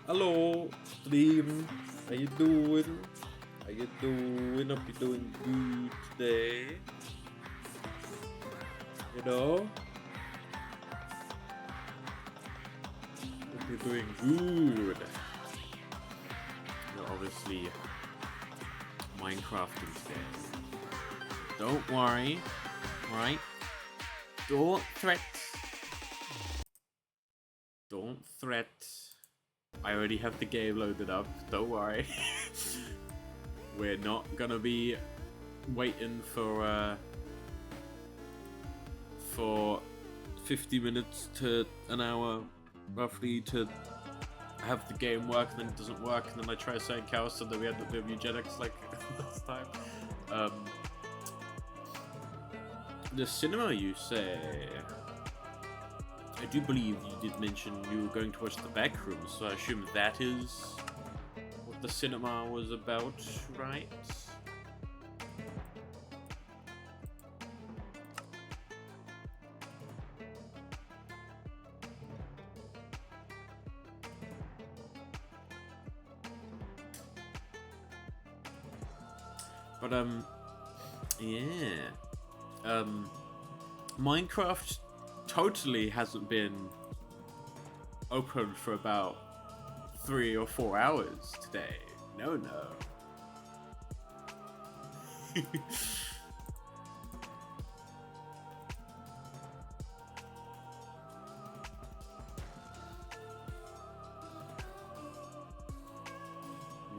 Hello, stream. How you doing? How you doing? Hope you're doing good today. You know? Hope you're doing good. You're obviously Minecrafting today. Don't worry, right? Don't threat. Don't threat. I already have the game loaded up, don't worry. We're not gonna be waiting for 50 minutes to an hour, roughly, to have the game work, and then it doesn't work, and then I try something else, and then we end up with eugenics like last time. The cinema, you say? I do believe you did mention you were going to watch The Backrooms, so I assume that is what the cinema was about, right? But, yeah. Minecraft totally hasn't been open for about 3 or 4 hours today. No.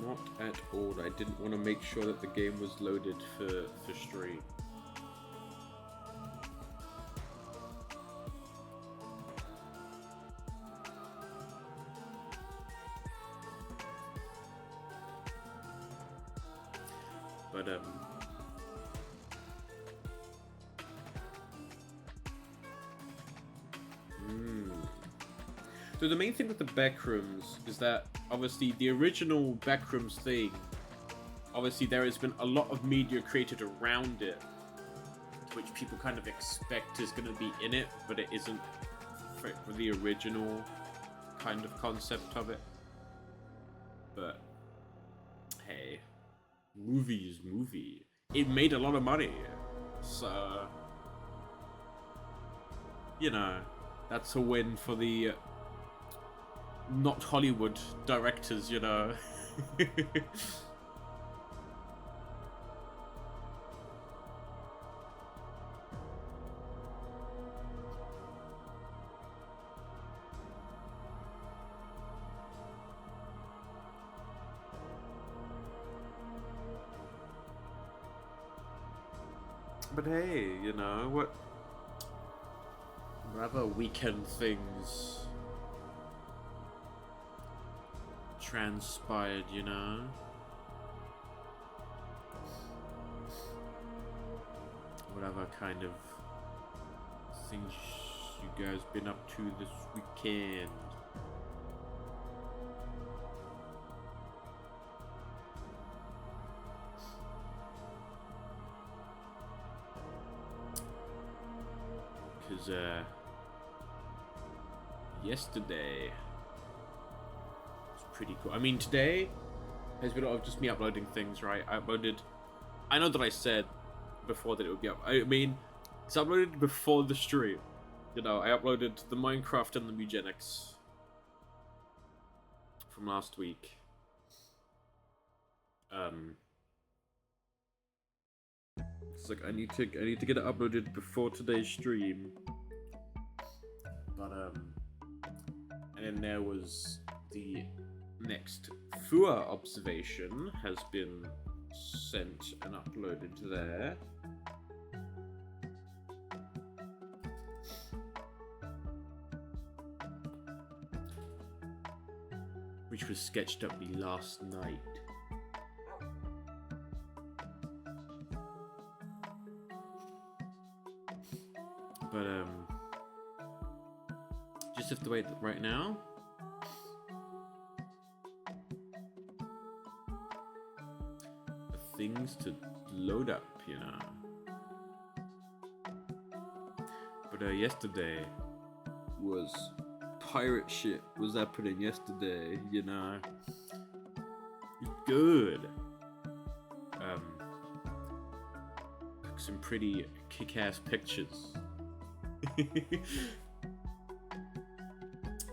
Not at all. I didn't want to make sure that the game was loaded for stream. But So the main thing with the Backrooms is that obviously the original Backrooms thing, obviously there has been a lot of media created around it, which people kind of expect is going to be in it, but it isn't for the original kind of concept of it. But hey, movie is movie. It made a lot of money, so you know, that's a win for the not Hollywood directors, you know. But hey, you know, what other weekend things transpired, you know? Whatever kind of things you guys been up to this weekend? Because, yesterday was pretty cool. I mean, today has been a lot of just me uploading things, right? I know that I said before that it would be up. I mean, it's uploaded before the stream. You know, I uploaded the Minecraft and the eugenics from last week. It's like I need to get it uploaded before today's stream. But and then there was the next Fua observation has been sent and uploaded there. Which was sketched up me last night. But just have to wait right now. For things to load up, you know. But yesterday was pirate shit was happening yesterday, you know. Good. Took some pretty kick-ass pictures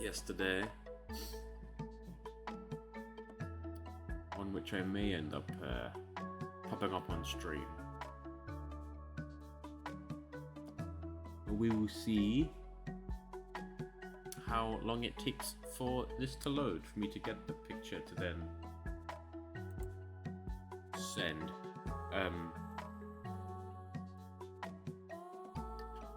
yesterday. One which I may end up popping up on stream. We will see how long it takes for this to load, for me to get the picture to then send.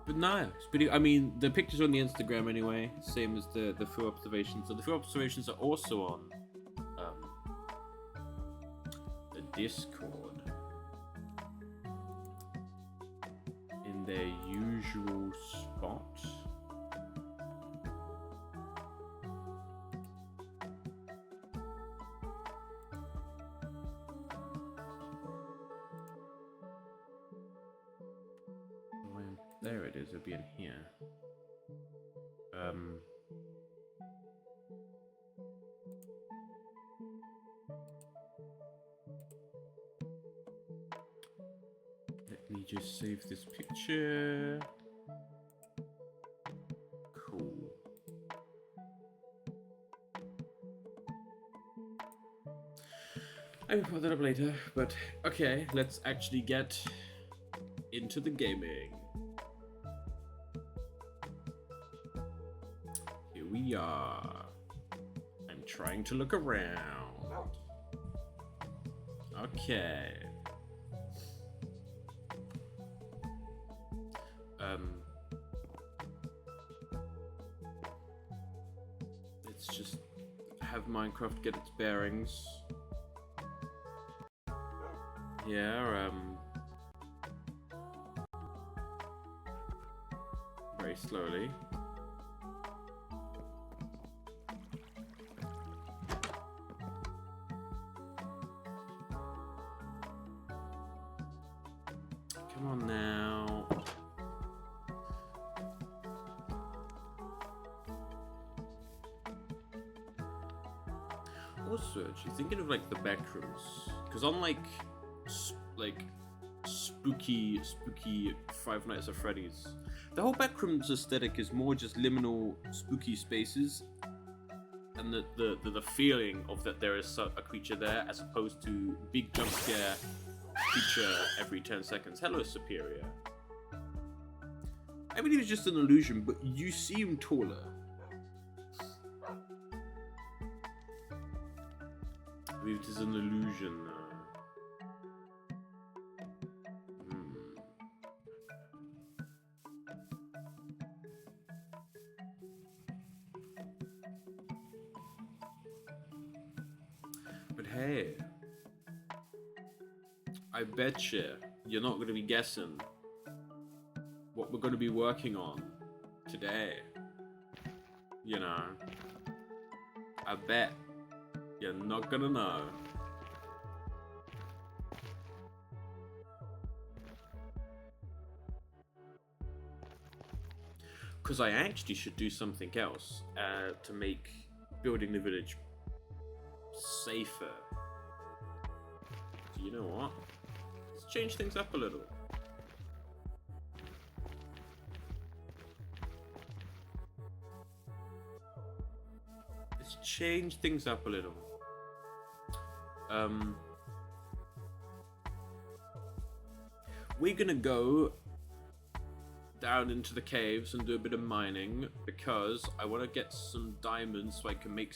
But no, it's pretty, I mean, the picture's on the Instagram anyway, same as the full observations. So the full observations are also on the Discord in their usual spot. There it is, it'll be in here. Let me just save this picture. Cool. I will put that up later, but okay, let's actually get into the gaming. We are. I'm trying to look around. Okay. Let's just have Minecraft get its bearings. Yeah, very slowly. Come on now. Also, actually thinking of like the backrooms, because unlike spooky Five Nights at Freddy's, the whole backrooms aesthetic is more just liminal spooky spaces, and the feeling of that there is a creature there, as opposed to big jump scare creature every 10 seconds. Hello, Superior. I believe it's just an illusion, but you seem taller. I believe it is an illusion. But hey, I betcha you're not going to be guessing what we're going to be working on today. You know, I bet you're not going to know. Because I actually should do something else to make building the village safer. So you know what? Let's change things up a little. Let's change things up a little. We're gonna go down into the caves and do a bit of mining because I want to get some diamonds so I can make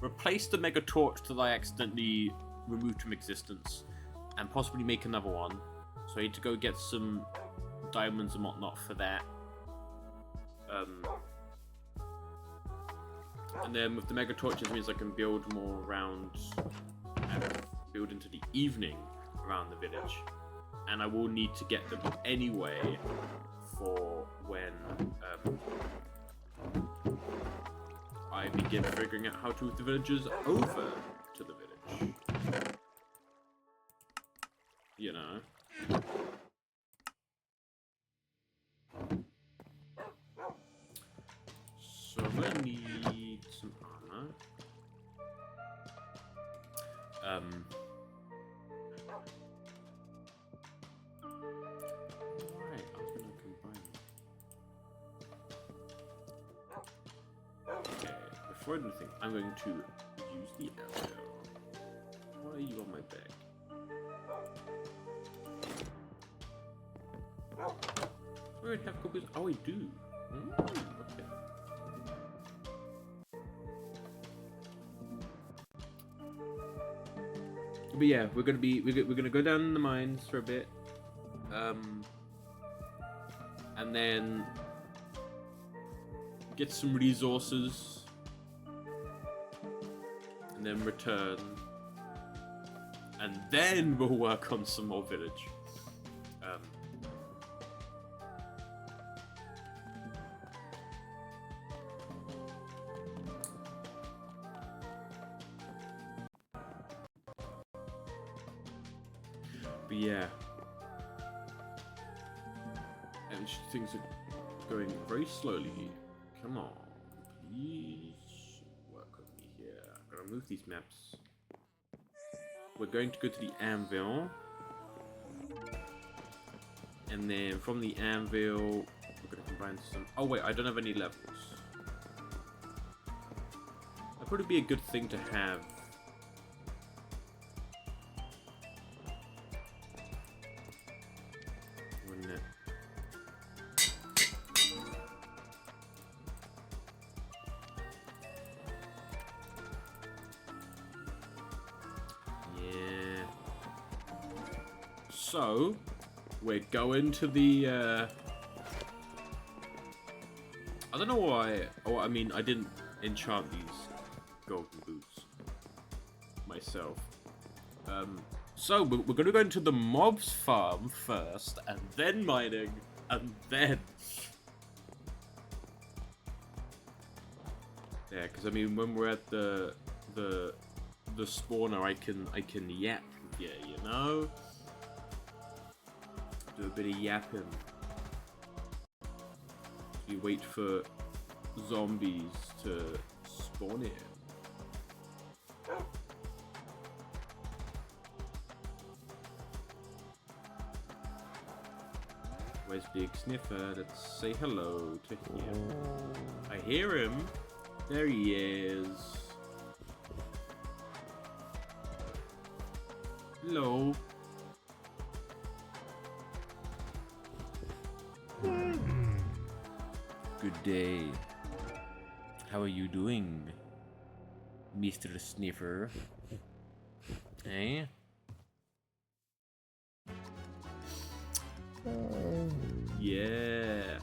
replace the mega torch that I accidentally removed from existence and possibly make another one. So I need to go get some diamonds and whatnot for that. And then with the mega torches means I can build more around and build into the evening around the village. And I will need to get them anyway for when I begin figuring out how to move the villagers over to the village. You know. Alright, I'm gonna combine. Okay, before anything, I'm going to use the arrow. Why are you on my back? I don't have copies. Oh, I do. Okay. But yeah, we're gonna go down in the mines for a bit, and then get some resources, and then return, and then we'll work on some more village. But yeah, and things are going very slowly. Come on, please work on me here. I'm gonna move these maps. We're going to go to the anvil, and then from the anvil, we're gonna combine some. Oh wait, I don't have any levels. That'd probably be a good thing to have. So, we're going to the, I don't know why, I mean, I didn't enchant these golden boots myself. So, we're going to go into the mob's farm first, and then mining, and then... Yeah, because, I mean, when we're at the spawner, I can yap, yeah, you know? Do a bit of yapping. We wait for zombies to spawn in. Where's Big Sniffer? Let's say hello to him. I hear him. There he is. Hello. Good day. How are you doing, Mr. Sniffer? Eh? Yeah.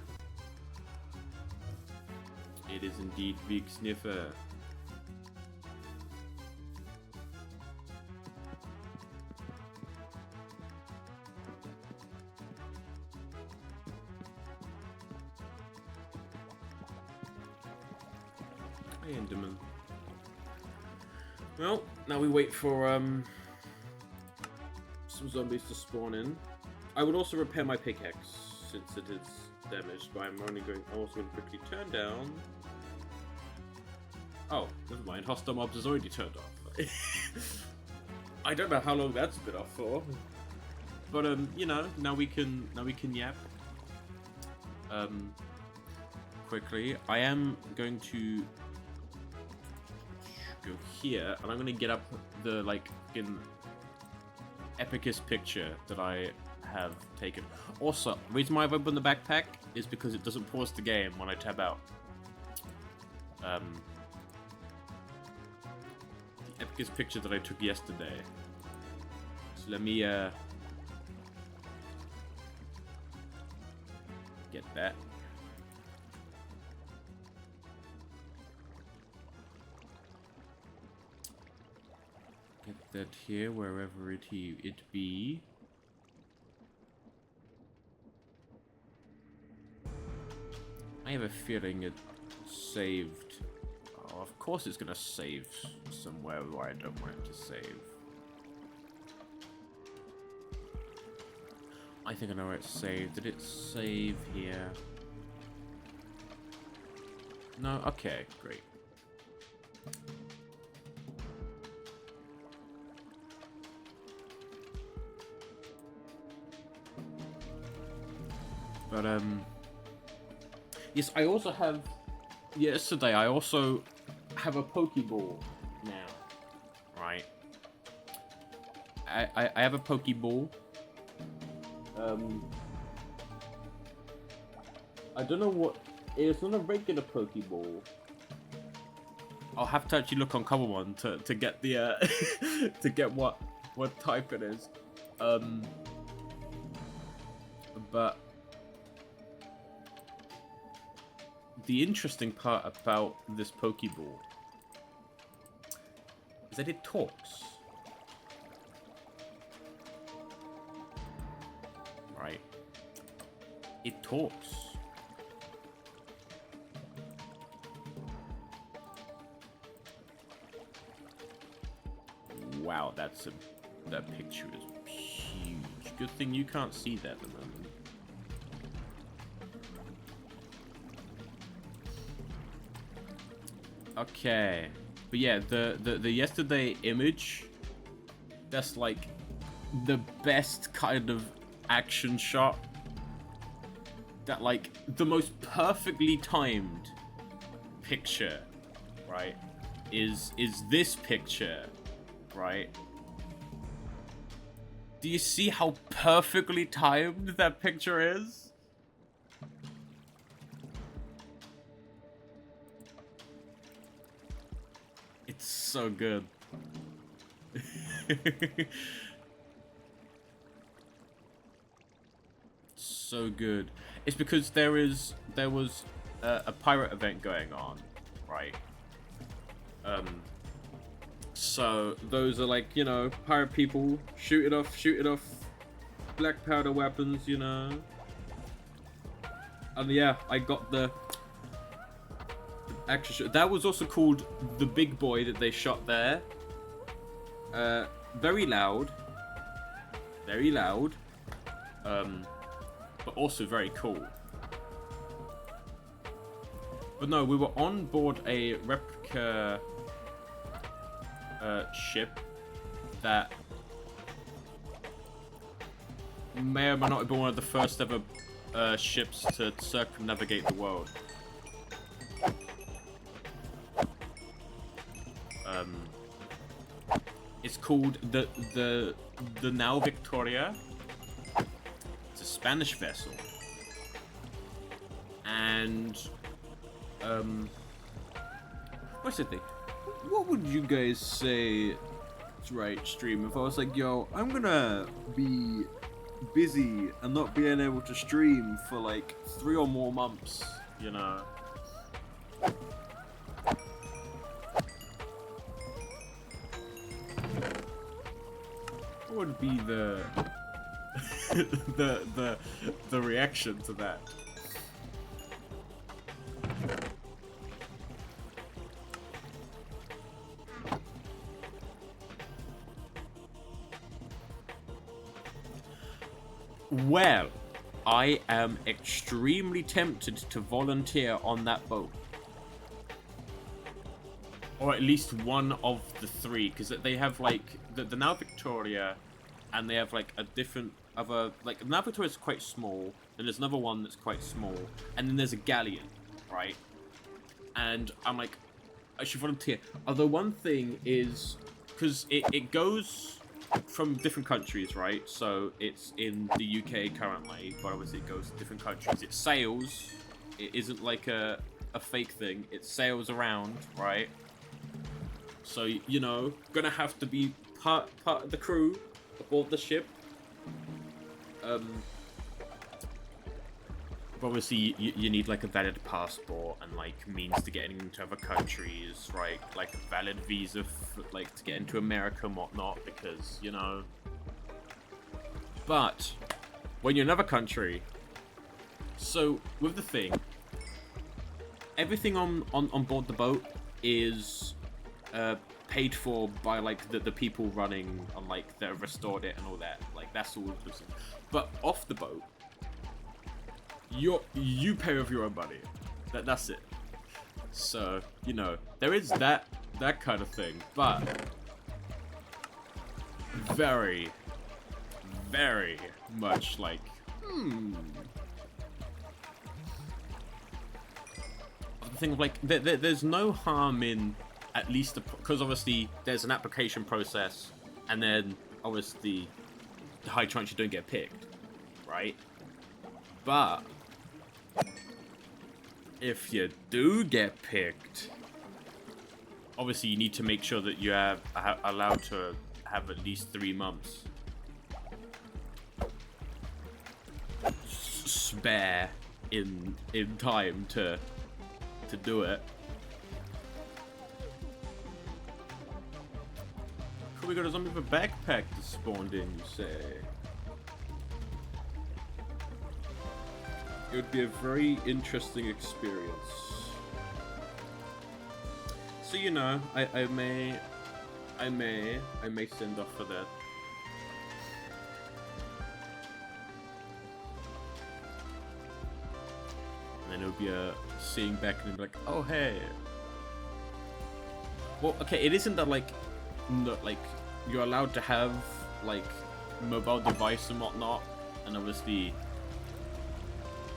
It is indeed Big Sniffer. Hey, Enderman. Well, now we wait for some zombies to spawn in. I would also repair my pickaxe since it is damaged, but I'm also going to quickly turn down. Oh, never mind. Hostile mobs is already turned off. I don't know how long that's been off for, but you know, now we can yap. Quickly, I am going to go here, and I'm going to get up the epicest picture that I have taken. Also, the reason why I've opened the backpack is because it doesn't pause the game when I tab out. The epicest picture that I took yesterday. So let me get that. Get that here, wherever it be. I have a feeling it saved. Oh, of course it's gonna save somewhere where I don't want it to save. I think I know where it's saved. Did it save here? No? Okay, great. But yes, I also have. Yesterday, I also have a Pokeball now. Right. I have a Pokeball. I don't know what. It's not a regular Pokeball. I'll have to actually look on Cover One to get the to get what type it is. But the interesting part about this Pokeball is that it talks. Right? It talks. Wow, that picture is huge. Good thing you can't see that at the moment. Okay, but yeah, the yesterday image, that's like the best kind of action shot. That like the most perfectly timed picture, right? Is this picture, right? Do you see how perfectly timed that picture is? It's so good. So good. It's because there was a pirate event going on, right? So those are like, you know, pirate people shooting off black powder weapons, you know. And yeah, I got the action shot. That was also called the big boy that they shot there. Very loud. Very loud. But also very cool. But no, we were on board a replica ship that may or may not have been one of the first ever ships to circumnavigate the world. It's called the Nao Victoria. It's a Spanish vessel, and what's the thing? What would you guys say? Right, stream. If I was like, yo, I'm gonna be busy and not being able to stream for like 3 or more months, you know. What would be the the reaction to that? Well, I am extremely tempted to volunteer on that boat. Or at least one of the 3, because they have like the Nao Victoria, and they have like a different other, like the Nao Victoria is quite small, then there's another one that's quite small, and then there's a galleon, right? And I'm like, I should volunteer. Although one thing is, because it goes from different countries, right? So it's in the UK currently, but obviously it goes to different countries. It sails. It isn't like a fake thing. It sails around, right? So, you know, gonna have to be part of the crew aboard the ship. But obviously you need like a valid passport and like means to get into other countries, right? Like a valid visa like to get into America and whatnot, because, you know. But when you're in another country, so with the thing, everything on board the boat is paid for by like the people running on like that restored it and all that. Like that's all inclusive. But off the boat, you pay with your own money. That's it. So, you know, there is that kind of thing, but very, very much like, thing of like, there's no harm in at least because obviously there's an application process, and then obviously the high chance you don't get picked, right? But if you do get picked, obviously you need to make sure that you are allowed to have at least 3 months spare in time to do it. Could we got a zombie with a backpack that spawned in, you say? It would be a very interesting experience. So you know, I may send off for that. And then it would be a seeing back and be like, oh hey. Well, okay, it isn't that like, no, like you're allowed to have like mobile device and whatnot, and obviously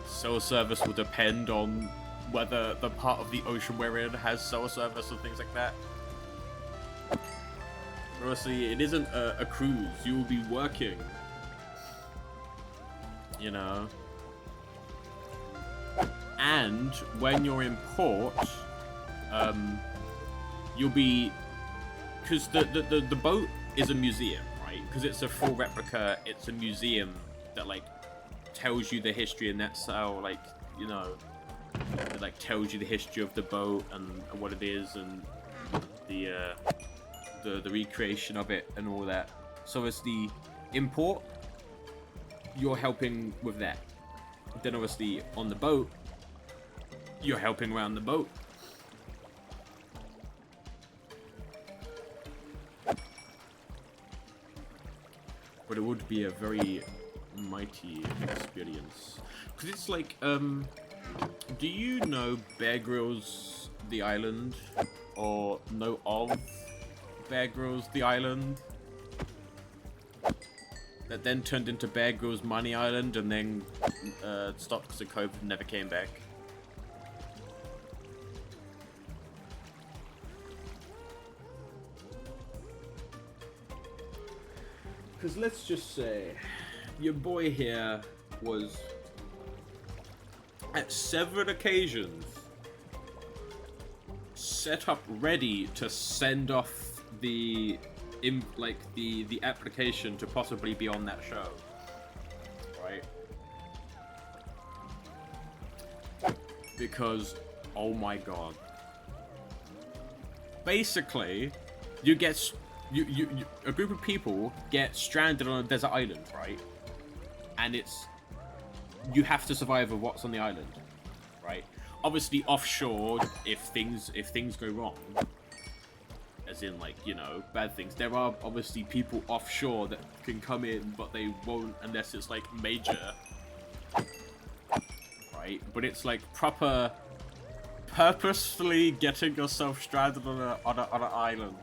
cell service will depend on whether the part of the ocean we're in has cell service and things like that. Obviously, it isn't a cruise. You will be working, you know. And when you're in port, you'll be, because the boat is a museum, right? Because it's a full replica. It's a museum that like tells you the history, and that's how like, you know, it like tells you the history of the boat and what it is, and the recreation of it and all that. So as the import, you're helping with that. Then obviously on the boat, you're helping around the boat. But it would be a very mighty experience. Because it's like, do you know Bear Grylls The Island? Or know of Bear Grylls The Island? That then turned into Bear Grylls Money Island and then stopped because of COVID and never came back. Because let's just say, your boy here was, at several occasions, set up ready to send off the application to possibly be on that show, right? Because, oh my god, basically, you get a group of people get stranded on a desert island, right? And you have to survive with what's on the island, right? Obviously offshore, if things go wrong, as in like, you know, bad things, there are obviously people offshore that can come in, but they won't unless it's like major, right? But it's like proper purposefully getting yourself stranded on an island,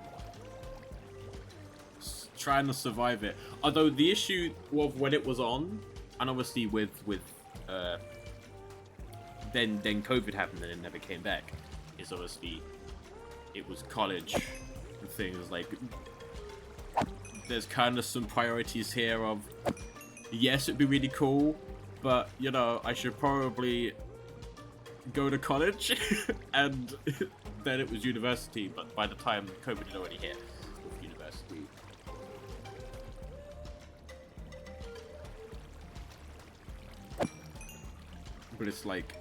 trying to survive it. Although the issue of when it was on, and obviously with then COVID happened and it never came back, is obviously it was college and things like, there's kind of some priorities here of, yes, it'd be really cool, but you know, I should probably go to college and then it was university, but by the time COVID had already hit with university. But it's like,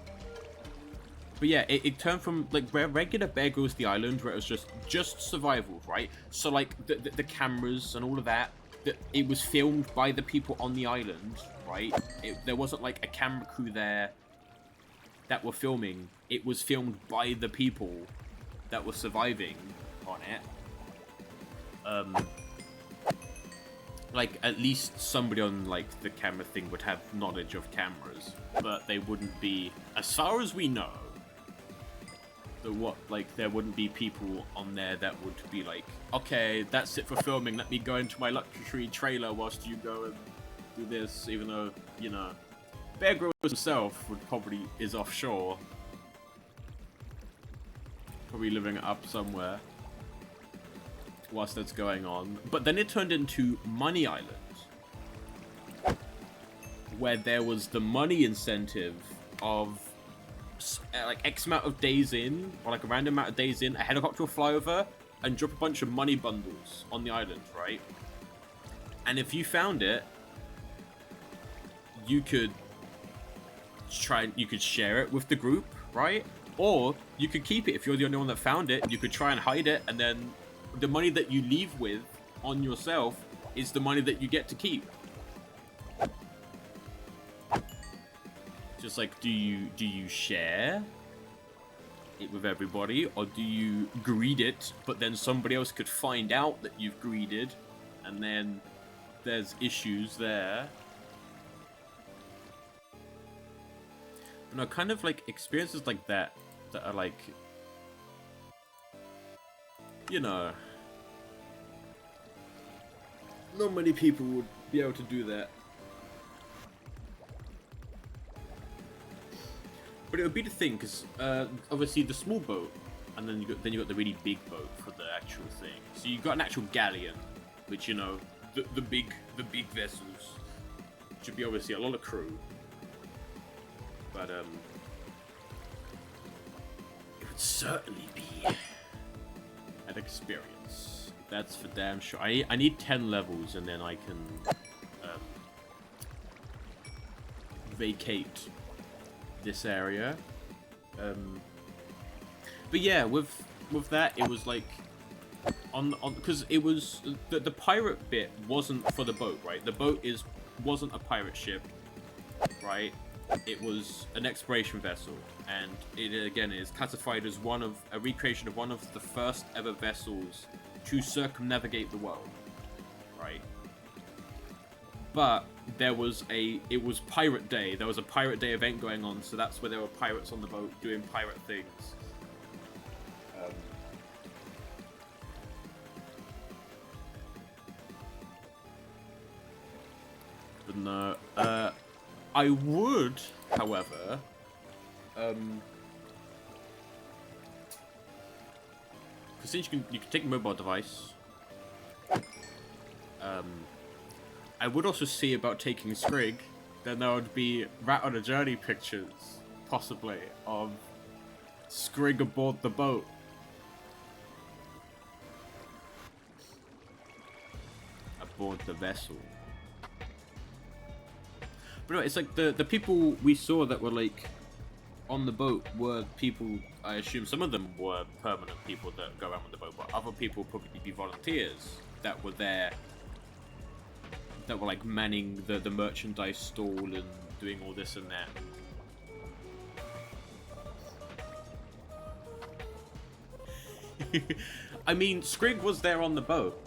but yeah, it turned from like regular Bear Grylls The Island, where it was just survival, right? So like the cameras and all of that, it was filmed by the people on the island, right? There wasn't like a camera crew there that were filming. It was filmed by the people that were surviving on it. Like, at least somebody on, like, the camera thing would have knowledge of cameras, but they wouldn't be, as far as we know, there wouldn't be people on there that would be like, okay, that's it for filming, let me go into my luxury trailer whilst you go and do this, even though, you know, Bear Grylls himself is offshore. probably living up somewhere whilst that's going on. But then it turned into Money Island, where there was the money incentive of like X amount of days in, or like a random amount of days in, a helicopter will fly over and drop a bunch of money bundles on the island, right? And if you found it, you could share it with the group, right? Or you could keep it if you're the only one that found it. You could try and hide it, and then the money that you leave with on yourself is the money that you get to keep. Just like, do you share it with everybody, or do you greed it, but then somebody else could find out that you've greeded, and then there's issues there. But no, kind of like experiences like that are like, you know, not many people would be able to do that. But it would be the thing, because obviously the small boat, and then you got the really big boat for the actual thing. So you got an actual galleon, which, you know, the big vessels should be obviously a lot of crew. But it would certainly be an experience. That's for damn sure. I need 10 levels, and then I can vacate this area. But yeah, with that, it was like because it was the pirate bit wasn't for the boat, right? The boat wasn't a pirate ship, right? It was an exploration vessel, and it again is classified as a recreation of one of the first ever vessels to circumnavigate the world, right? But it was Pirate Day. There was a Pirate Day event going on, so that's where there were pirates on the boat doing pirate things. But no, I would, however, since you can take a mobile device, I would also see about taking Skrig. Then there would be Rat on a Journey pictures, possibly, of Skrig aboard the boat. Aboard the vessel. But no, it's like the people we saw that were like on the boat were people, I assume some of them were permanent people that go around with the boat, but other people would probably be volunteers that were there, that were like manning the merchandise stall and doing all this and that. I mean, Skrig was there on the boat,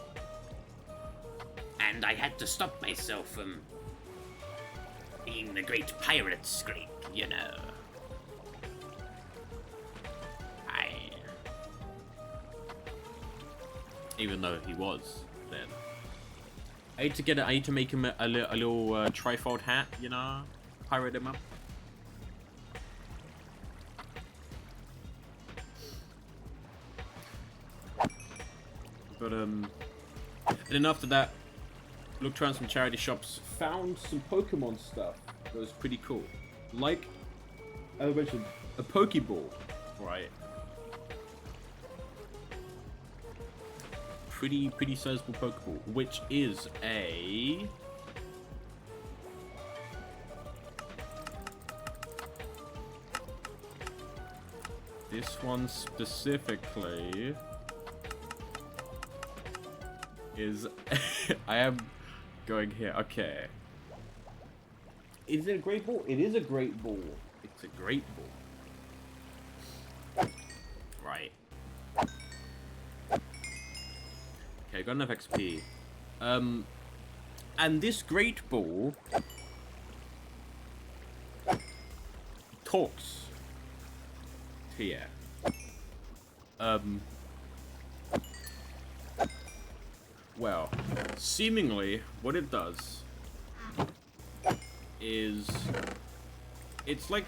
and I had to stop myself from being the great pirate Skrig, you know. Even though he was then. I need to make him a little trifold hat, you know, pirate him up. But and then after that, looked around some charity shops, found some Pokemon stuff that was pretty cool. Like I mentioned, a Pokeball, right? Pretty sizable Pokeball, which is a this one specifically is I am going here. Okay. Is it a great ball? It is a great ball. It's a great ball. Right. Okay, got enough XP. And this great ball talks here. Well, seemingly what it does is it's like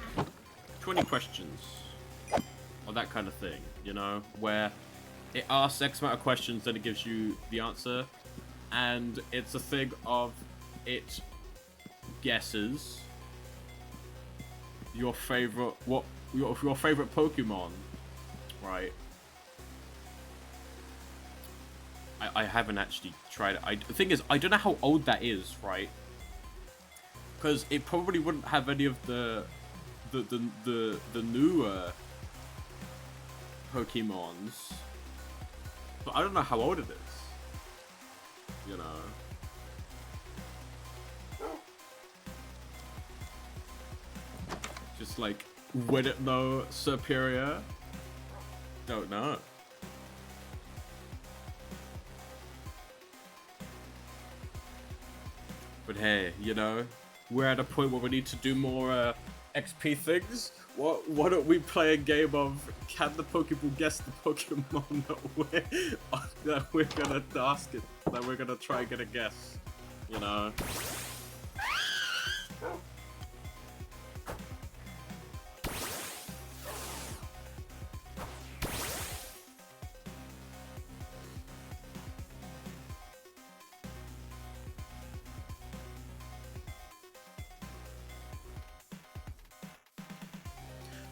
20 questions or that kind of thing, you know, where it asks X amount of questions, then it gives you the answer, and it's a thing of it guesses your favorite your favorite Pokemon, right? I haven't actually tried it. The thing is, I don't know how old that is, right? Because it probably wouldn't have any of the newer Pokemons, but I don't know how old it is. You know. Just like, would it know Superior? Don't know. But hey, you know, we're at a point where we need to do more XP things. Why don't we play a game of can the Pokeball guess the Pokemon that we're gonna ask it, that we're gonna try and get a guess, you know?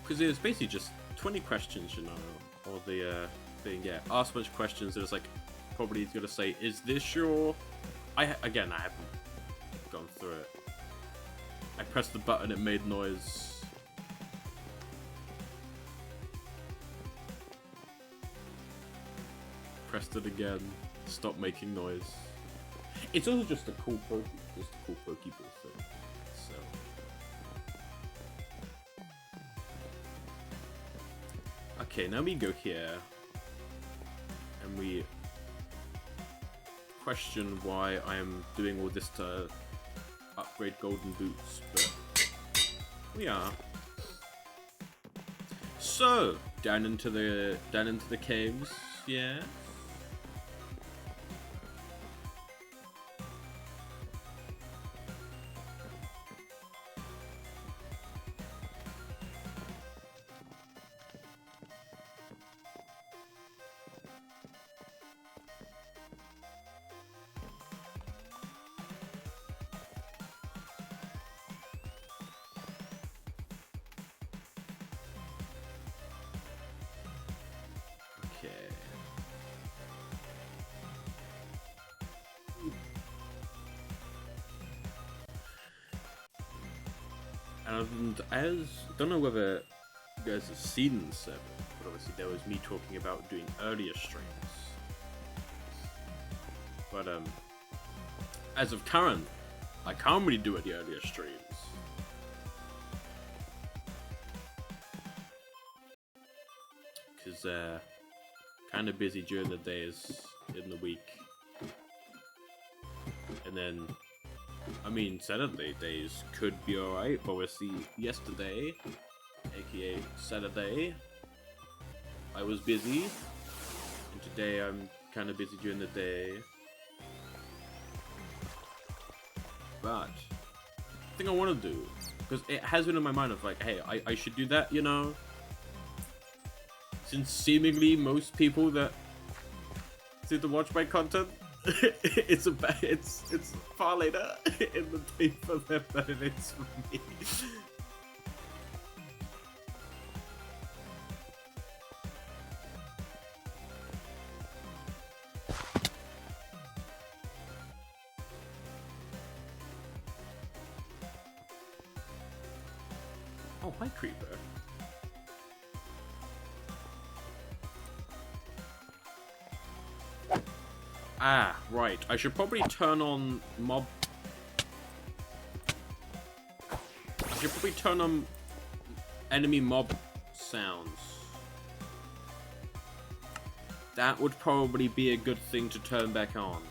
Because it's basically just 20 questions, you know, or the thing. Yeah, ask a bunch of questions. It's like probably he's gonna say, "Is this your?" Again, I haven't gone through it. I pressed the button, it made noise. Pressed it again, stopped making noise. It's also just a cool Pokeball thing. So. Okay, now we go here, and we question why I am doing all this to upgrade golden boots, but we are. So, down into the caves, yeah. And as don't know whether you guys have seen the server, but obviously there was me talking about doing earlier streams. But as of current, I can't really do any earlier streams. Cause kind of busy during the days in the week. And then I mean, Saturday days could be alright, but we'll see. Yesterday, aka Saturday, I was busy, and today I'm kind of busy during the day. But the thing I want to do, because it has been in my mind of like, hey, I should do that, you know? Since seemingly most people that seem to watch my content, it's far later in the day for them than it is for me. Oh, hi, Creeper. Ah, right. I should probably turn on mob... I should probably turn on enemy mob sounds. That would probably be a good thing to turn back on.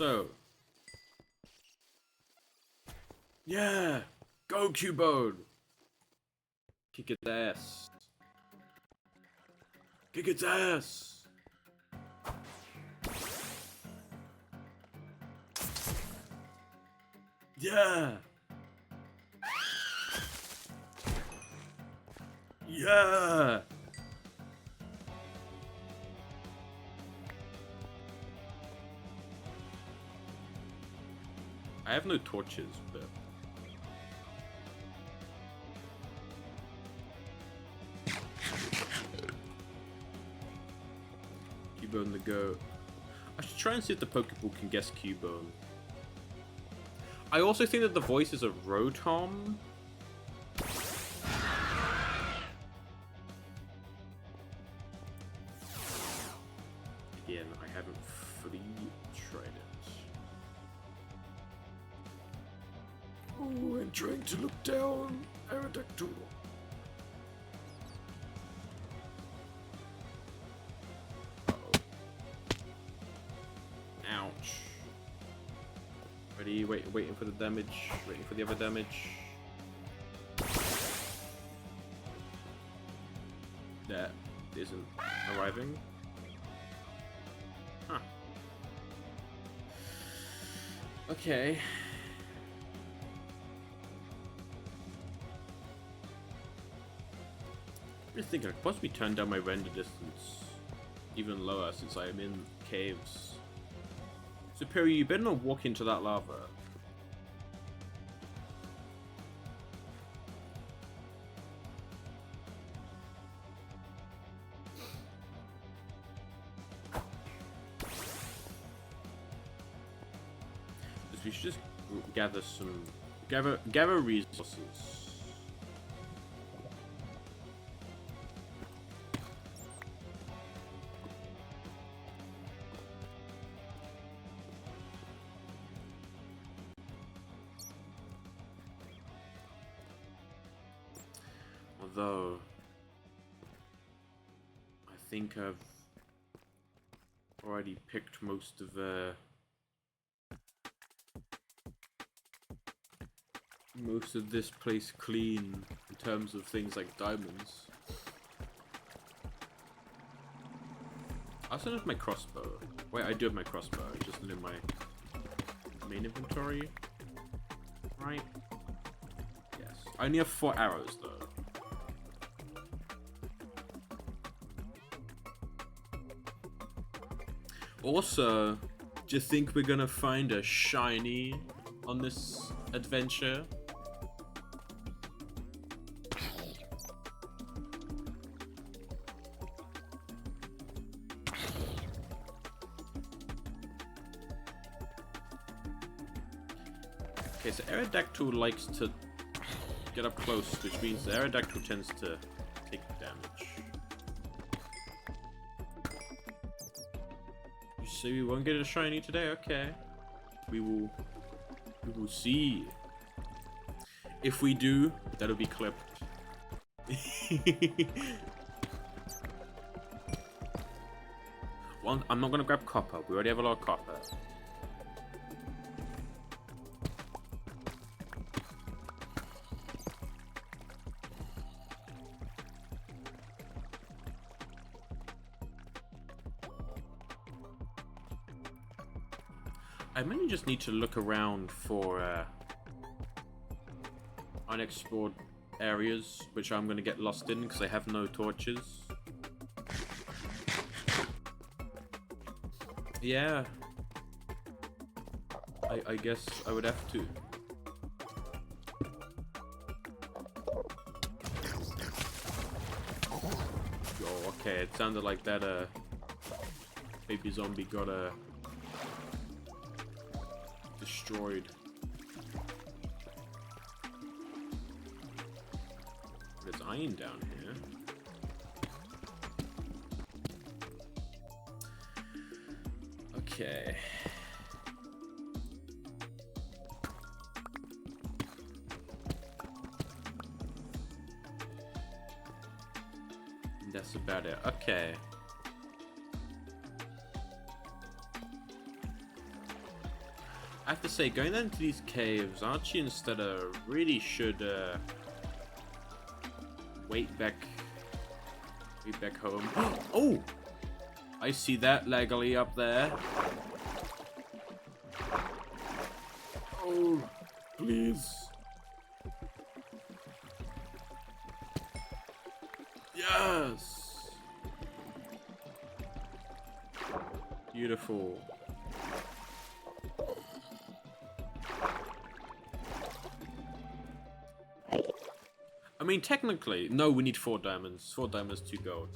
So. Yeah! Go, Cubone! Kick its ass. Kick its ass! Yeah! Yeah! I have no torches, but... Cubone the goat. I should try and see if the Pokeball can guess Cubone. I also think that the voice is a Rotom. Again, I haven't fully tried it. Oh, I'm trying to look down. Aerodactyl. Ouch. Ready? Waiting for the damage. Waiting for the other damage. That isn't arriving. Huh. Okay. I think I could possibly turn down my render distance even lower since I am in caves. Superior, you better not walk into that lava. We should just gather resources. Although, I think I've already picked most of this place clean in terms of things like diamonds. I also have my crossbow. Wait, I do have my crossbow, it's just not in my main inventory. Right? Yes. I only have 4 arrows though. Also, do you think we're gonna find a shiny on this adventure? Okay, so Aerodactyl likes to get up close, which means the Aerodactyl tends to take damage. You say we won't get a shiny today? Okay. We will see. If we do, that'll be clipped. Well, I'm not gonna grab copper. We already have a lot of copper. I mainly just need to look around for unexplored areas, which I'm going to get lost in because I have no torches. Yeah. I guess I would have to. Oh, okay, it sounded like that baby zombie got destroyed. There's iron down here. Okay. That's about it. Okay. I have to say, going into these caves, Archie instead really should wait back home. Oh! I see that Legoly up there. Oh, please. Yes! Beautiful. I mean, technically, no, we need 4 diamonds. 4 diamonds, 2 gold.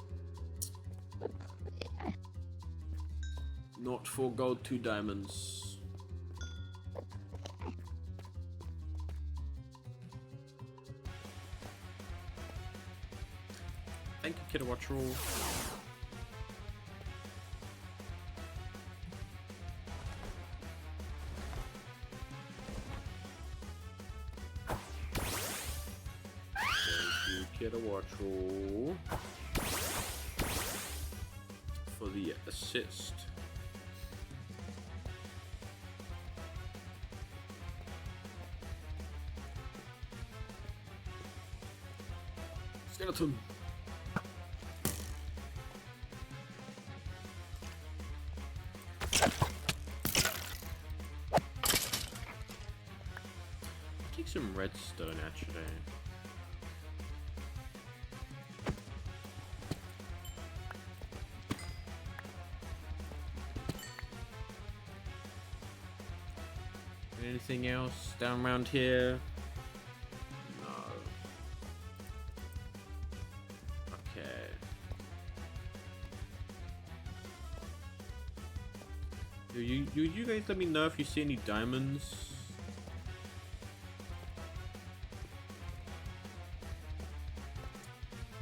Not 4 gold, 2 diamonds. Thank you, Kidawatchroll. Kidawatchroll for the assist. Skeleton. Take some redstone actually. Anything else down around here? No. Okay. You guys let me know if you see any diamonds.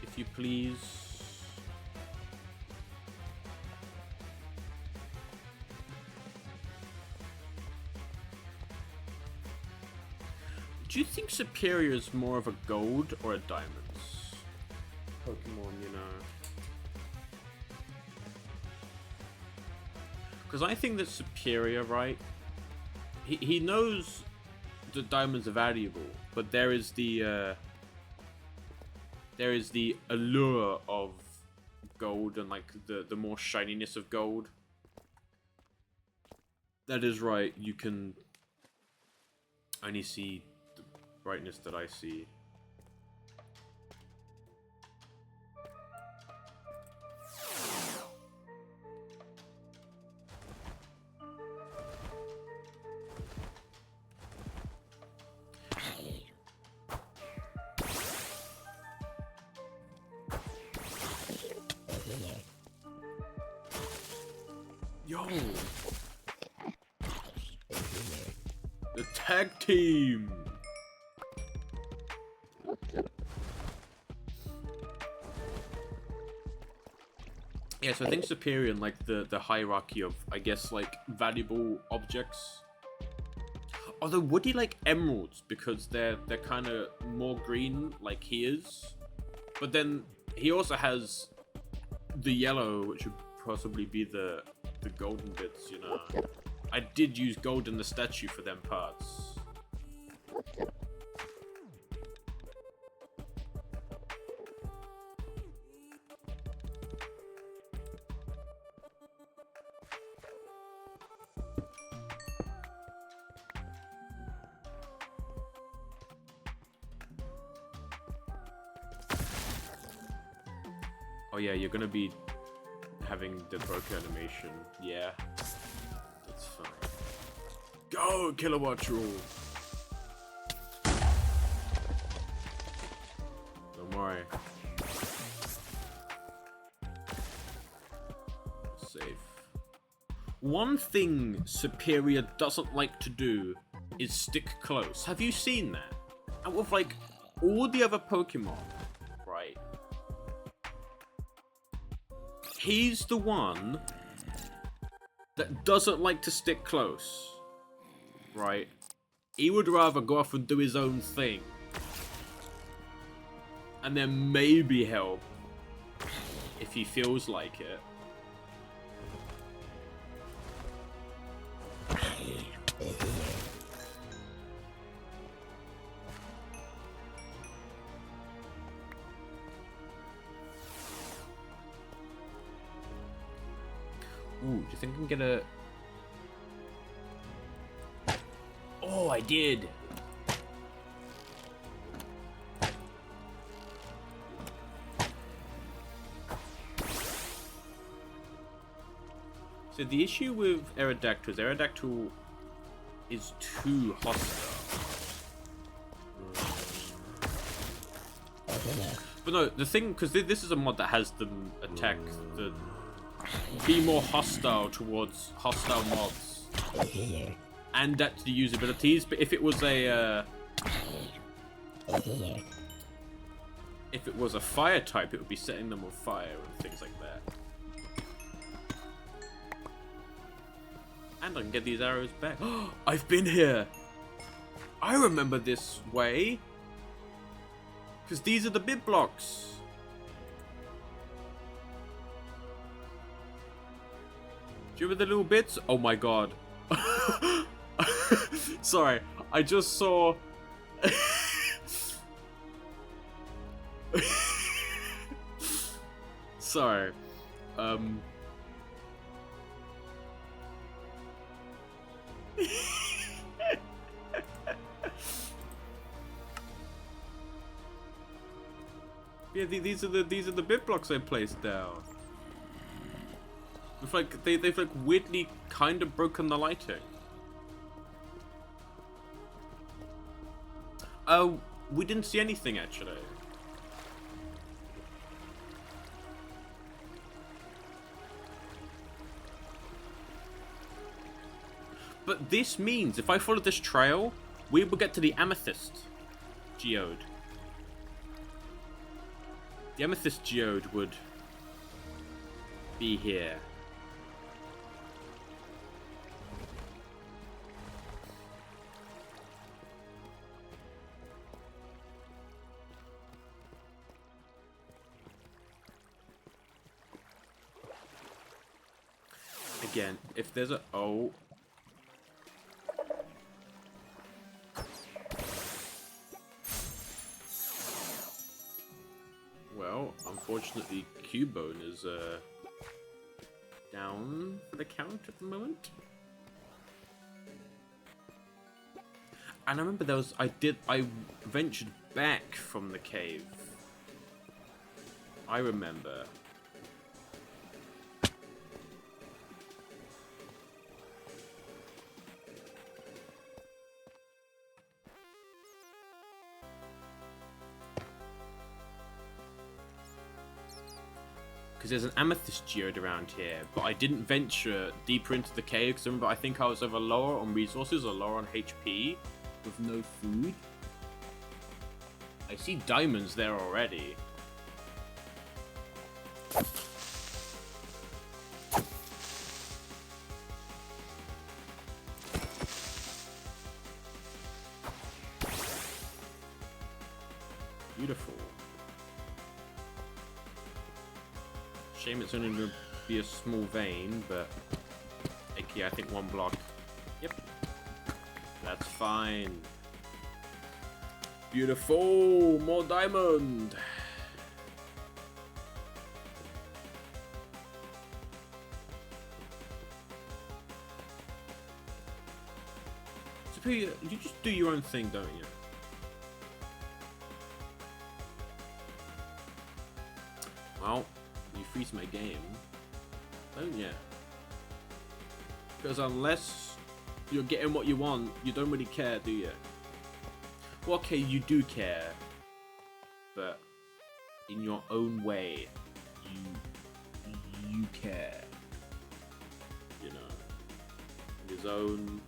If you please. Do you think Superior is more of a gold or a diamonds Pokemon, you know? Because I think that Superior, right? He knows the diamonds are valuable, but there is the allure of gold and like the more shininess of gold. That is right, you can only see the brightness that I see. Yo! The tag team! Yeah, so I think Superior in like the hierarchy of, I guess, like valuable objects. Although would he like emeralds because they're kind of more green like he is, but then he also has the yellow, which would possibly be the golden bits, you know. I did use gold in the statue for them parts. Oh yeah, you're gonna be having the broken animation. Yeah, that's fine. Go, Kidawatchroll! Don't worry. Safe. One thing Superior doesn't like to do is stick close. Have you seen that? Out of like all the other Pokemon, right? He's the one that doesn't like to stick close, right? He would rather go off and do his own thing. And then maybe help if he feels like it. Ooh, do you think I can get a... Oh, I did! So the issue with Aerodactyl is Aerodactyl is too hostile. But no, the thing, because this is a mod that has them attack the... Be more hostile towards hostile mobs. And that's the usabilities, but if it was a... if it was a fire type, it would be setting them on fire and things like that. And I can get these arrows back. I've been here! I remember this way! Because these are the bit blocks! Do you remember the little bits? Oh my god. Sorry, I just saw... Sorry. Yeah, these are the bit blocks I placed down. It's like they've like weirdly kind of broken the lighting. Oh, we didn't see anything actually. But this means if I follow this trail, we will get to the Amethyst Geode. The Amethyst Geode would be here. Again, if there's a... Oh. Well, unfortunately, Cubone is down for the count at the moment. And I remember there was... I ventured back from the cave. I remember. Because there's an Amethyst Geode around here, but I didn't venture deeper into the cave because remember I think I was over lower on resources or lower on HP with no food. I see diamonds there already. Beautiful. Shame it's only going to be a small vein, but okay, I think one block. Yep. That's fine. Beautiful! More diamond! So you just do your own thing, don't you? Well, you freeze my game, don't you? Because unless you're getting what you want, you don't really care, do you? Well, okay, you do care, but in your own way, you care. You know, in his own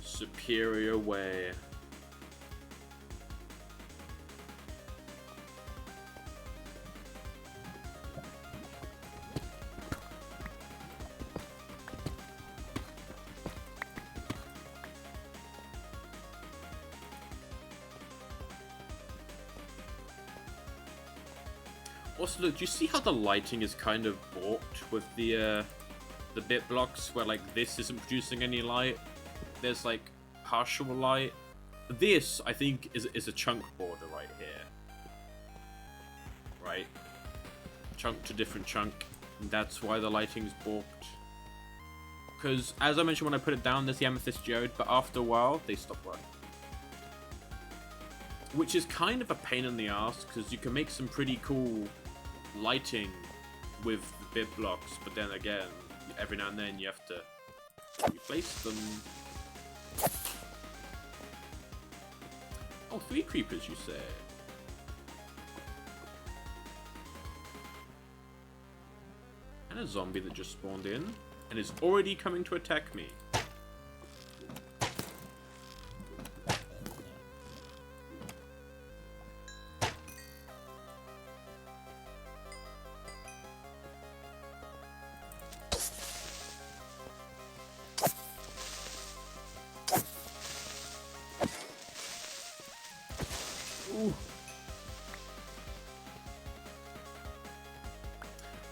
superior way. Also, look, do you see how the lighting is kind of warped with the bit blocks, where like this isn't producing any light, there's like partial light. This, I think, is a chunk border right here. Right? Chunk to different chunk. And that's why the lighting's balked. Because, as I mentioned when I put it down, there's the amethyst geode, but after a while, they stop working. Which is kind of a pain in the ass, because you can make some pretty cool lighting with the bit blocks, but then again, every now and then you have to replace them. Oh, 3 creepers, you say? And a zombie that just spawned in, and is already coming to attack me.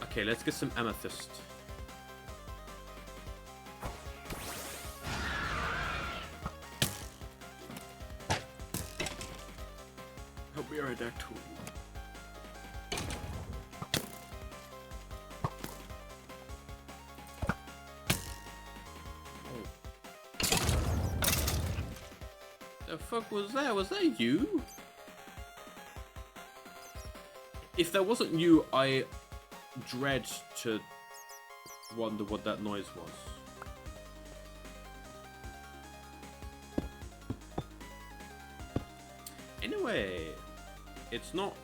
Okay, let's get some amethyst. Hope we are a deck tool. The fuck was that? Was that you? If that wasn't you, I dread to wonder what that noise was. Anyway, it's not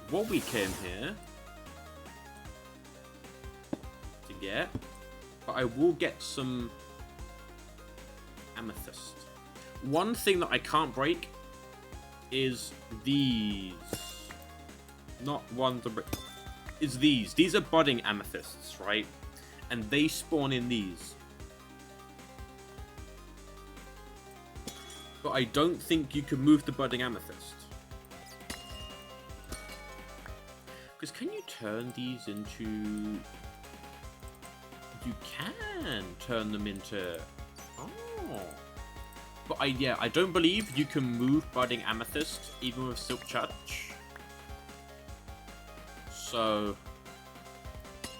what we came here to get, but I will get some amethyst. One thing that I can't break is these. Not one to break. Is these. These are budding amethysts, right? And they spawn in these. But I don't think you can move the budding amethyst. Because can you turn these into... You can turn them into... Oh. But I don't believe you can move budding amethyst even with silk touch. So,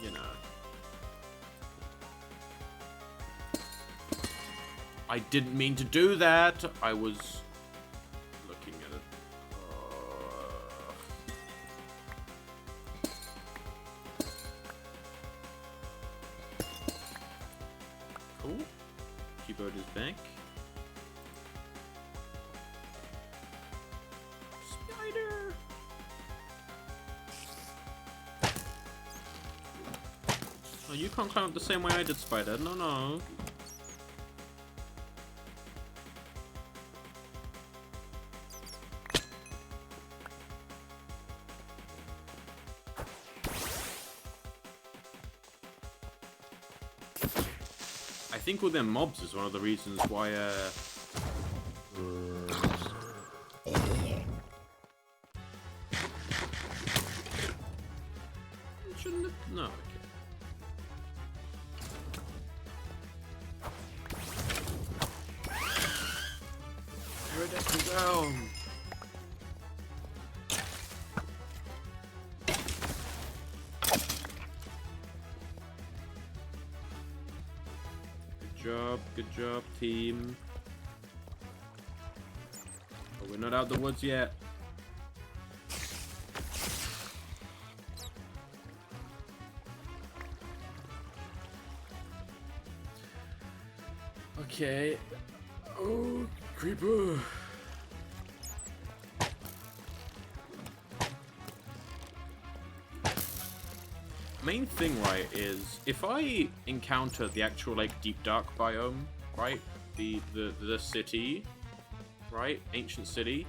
you know. I didn't mean to do that. I was looking at it. Cool. Keyboard is back. Spider! Oh, you can't climb up the same way I did, Spider. No, no. I think all them mobs is one of the reasons why, shouldn't have... No, okay. Iridescent down! Good job, team. But we're not out the woods yet. Okay. Oh, creeper. Main thing, right, is if I encounter the actual like deep dark biome, right, the city, right, ancient city,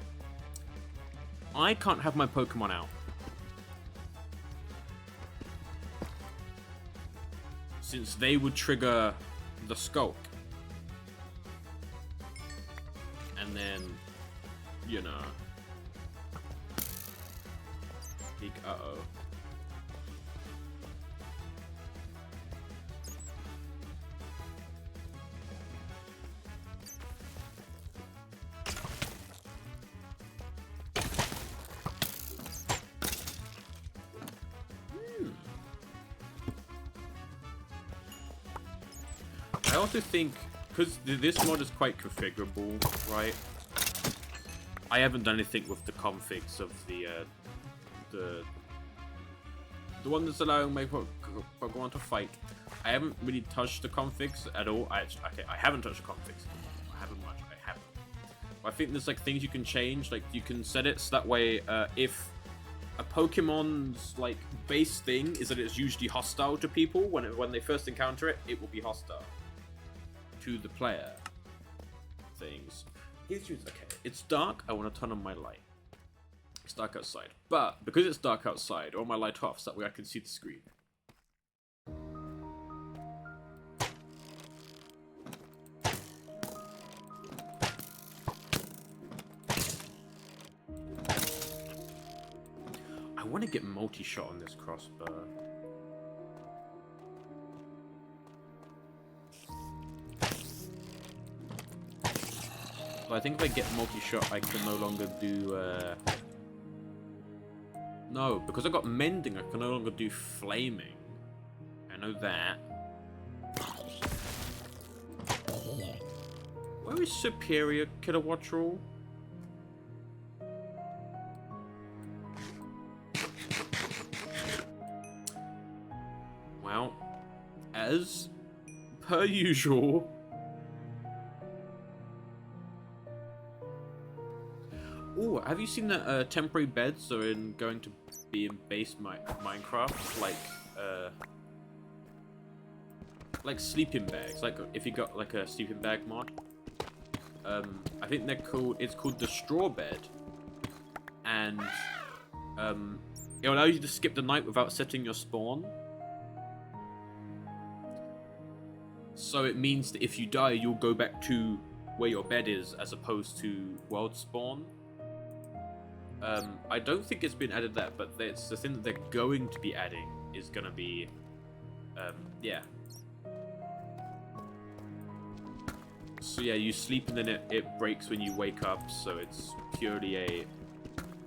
I can't have my Pokemon out since they would trigger the Skulk, and then, you know, uh-oh. also think, because this mod is quite configurable, right? I haven't done anything with the configs of the one that's allowing my Pokemon to fight. I haven't really touched the configs at all. I haven't touched the configs. I haven't much. I haven't. But I think there's like things you can change. Like you can set it so that way if a Pokemon's like base thing is that it's usually hostile to people when they first encounter it, it will be hostile to the player. Things. Okay, it's dark. I want to turn on my light. It's dark outside, but because it's dark outside, I want my light off so that way I can see the screen. I want to get multi-shot on this crossbow. But I think if I get multi-shot, I can no longer do... No, because I got mending, I can no longer do flaming. I know that. Where is Superior Kilowatt Rule? Well, as per usual... Oh, have you seen that temporary beds are going to be in base Minecraft? Like sleeping bags. Like if you got like a sleeping bag mod. I think they're called. It's called the straw bed, and it allows you to skip the night without setting your spawn. So it means that if you die, you'll go back to where your bed is, as opposed to world spawn. I don't think it's been added that, but it's the thing that they're going to be adding is gonna be, yeah. So yeah, you sleep and then it breaks when you wake up, so it's purely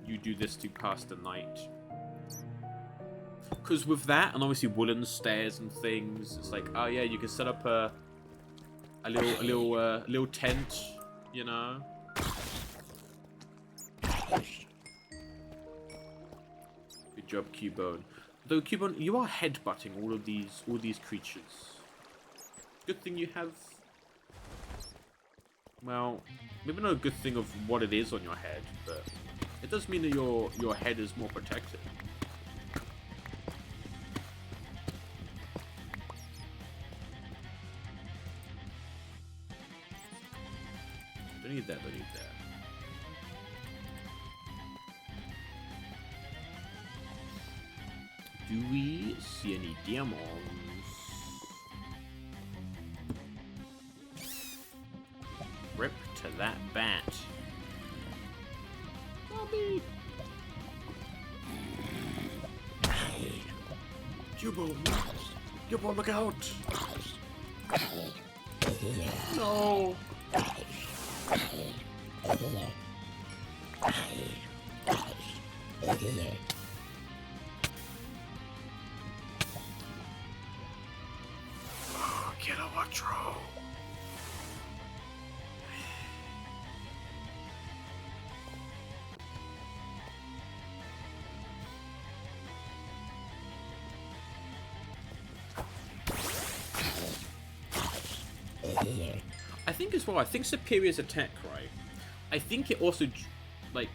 you do this to pass the night. Because with that, and obviously wooden stairs and things, it's like, oh yeah, you can set up a little tent, you know. Good job, Cubone. Though Cubone, you are headbutting all these creatures. Good thing you have. Well, maybe not a good thing of what it is on your head, but it does mean that your head is more protected. Don't need that, don't need that. Do we see any demons? Rip to that bat. Bobby! Cubone! Cubone, look out! No! Kilowatt Rule. I think as well, I think Superior's attack, right? I think it also, like,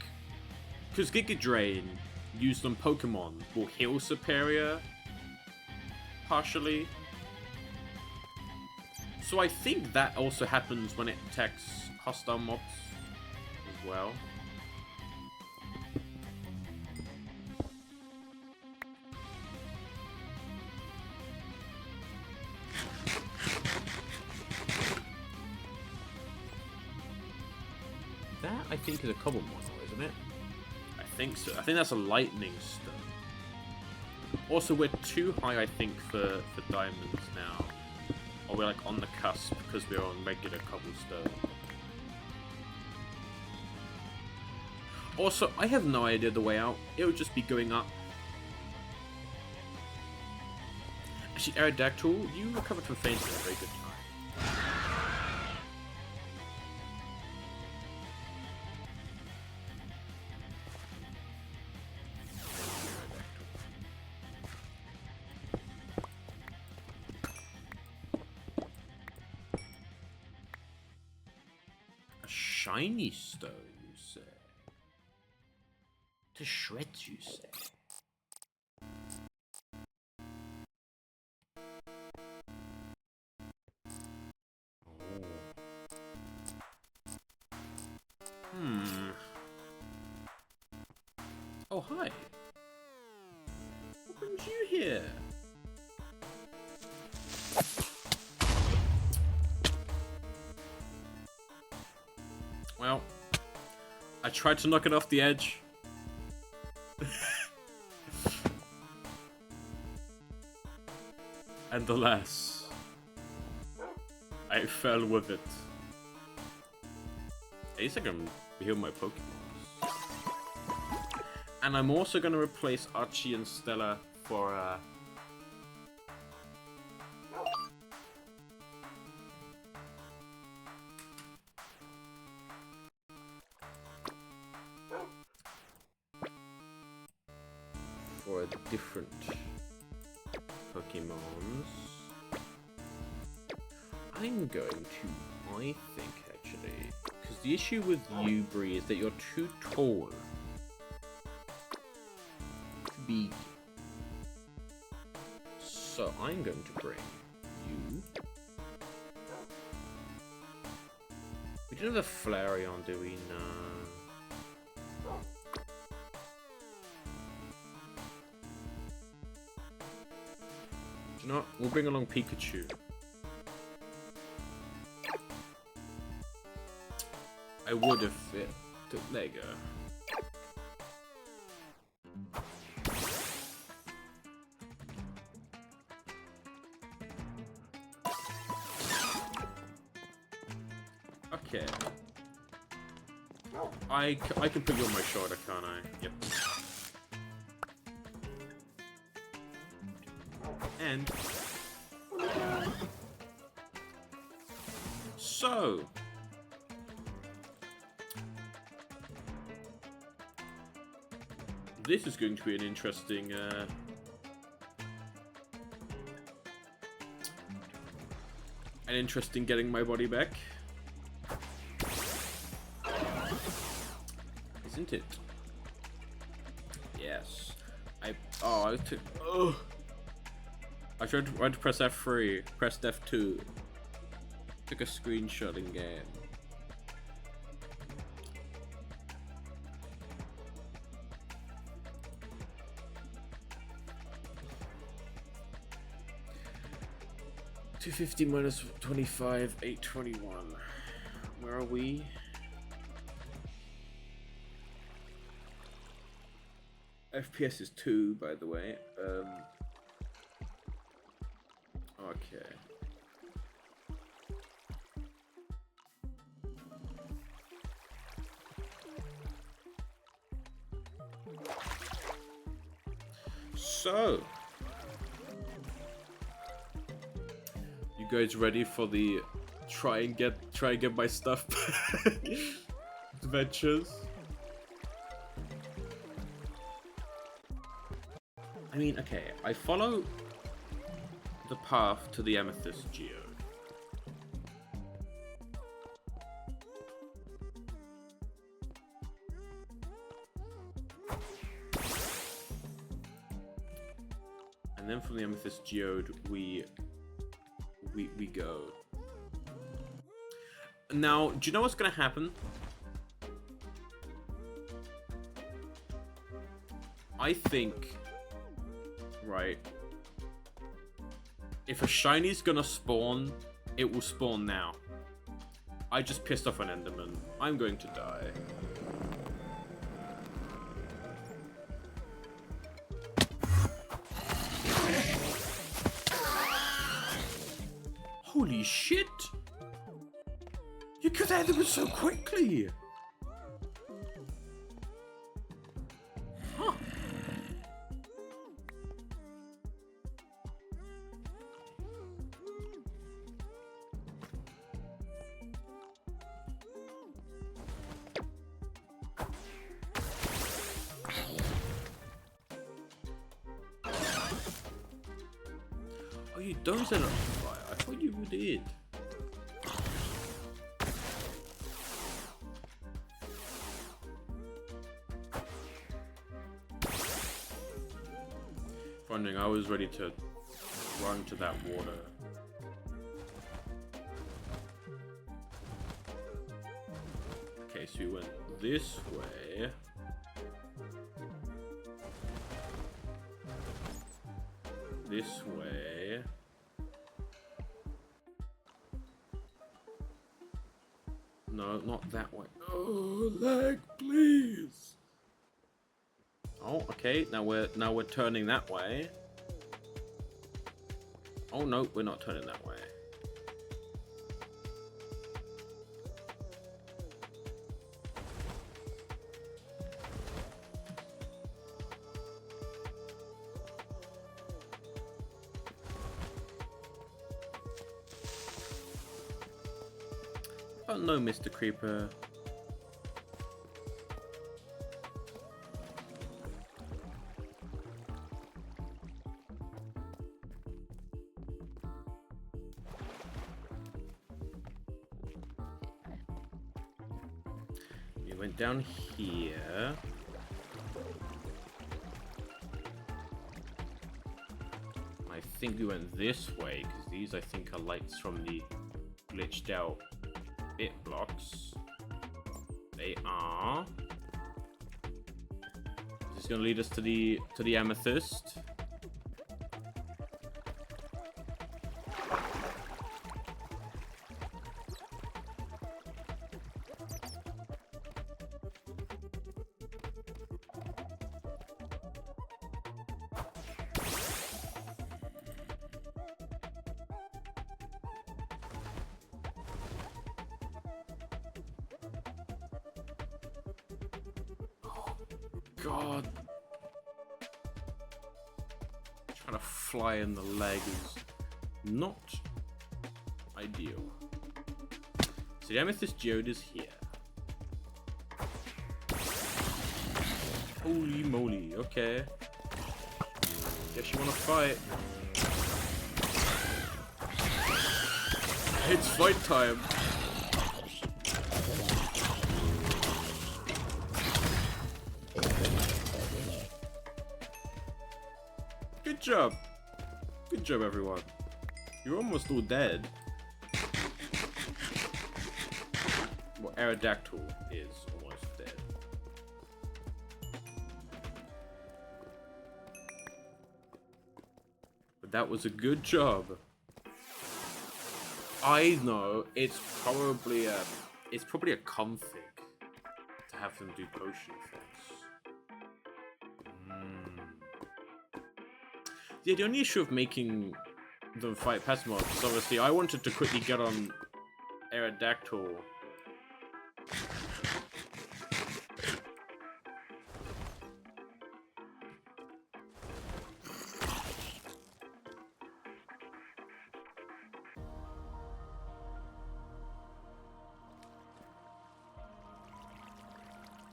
because Giga Drain used on Pokemon will heal Superior partially. So I think that also happens when it attacks hostile mobs as well. That, I think, is a Cobble model, isn't it? I think so. I think that's a Lightning Stone. Also, we're too high, I think, for diamonds now. Or we're like on the cusp because we're on regular cobblestone. Also, I have no idea the way out. It would just be going up. Actually, Aerodactyl, you recovered from fainting at a very good time. shiny stone, you say? To shreds, you say? Oh, hi. What brings you here? Well, I tried to knock it off the edge. And alas, I fell with it. At least I can heal my Pokemon. And I'm also gonna replace Archie and Stella for different Pokemons. I'm going to, I think actually, because the issue with you, Bree, is that you're too tall. Big. So I'm going to bring you. We don't have a Flareon, do we? No. Do you know what? We'll bring along Pikachu. I would if it took. There you go. Okay. I can put you on my shoulder, can't I? Yep. And so this is going to be an interesting getting my body back. Isn't it? Yes. I tried to press F3, pressed F2, took a screenshot in game. $250 minus 25, 821. Where are we? FPS is 2, by the way. Okay. So, you guys ready for the try and get my stuff back adventures? I mean, okay, I follow the path to the Amethyst Geode. And then from the Amethyst Geode, we go. Now, do you know what's gonna happen? I think, right, if a shiny's gonna spawn, it will spawn now. I just pissed off an Enderman. I'm going to die. Holy shit! You killed that Enderman so quickly! Huh. Oh, you don't set it on fire. I thought you did. wondering, I was ready to run to that water. Okay, so we went this way. This way. No, not that way. Oh, lag, please. Oh, okay. Now we're turning that way. Oh no, we're not turning that way. Oh no, Mr. Creeper. We went down here. I think we went this way, because these I think are lights from the glitched out bit blocks. They are. Is this going to lead us to the amethyst? God. Trying to fly in the leg is not ideal. So the amethyst geode is here. Holy moly, okay. Guess you wanna fight. It's fight time. Good job. Good job, everyone. You're almost all dead. Well, Aerodactyl is almost dead. But that was a good job. I know it's probably a config to have them do potion effects. Yeah, the only issue of making them fight Pasmod is obviously I wanted to quickly get on Aerodactyl.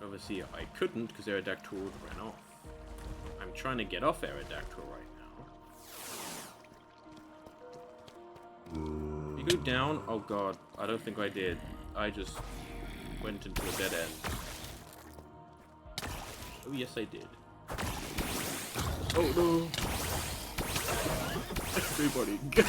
Obviously I couldn't because Aerodactyl ran off. I'm trying to get off Aerodactyl right now. You go down? Oh god, I don't think I did. I just went into a dead end. Oh yes I did. Oh no! Everybody go!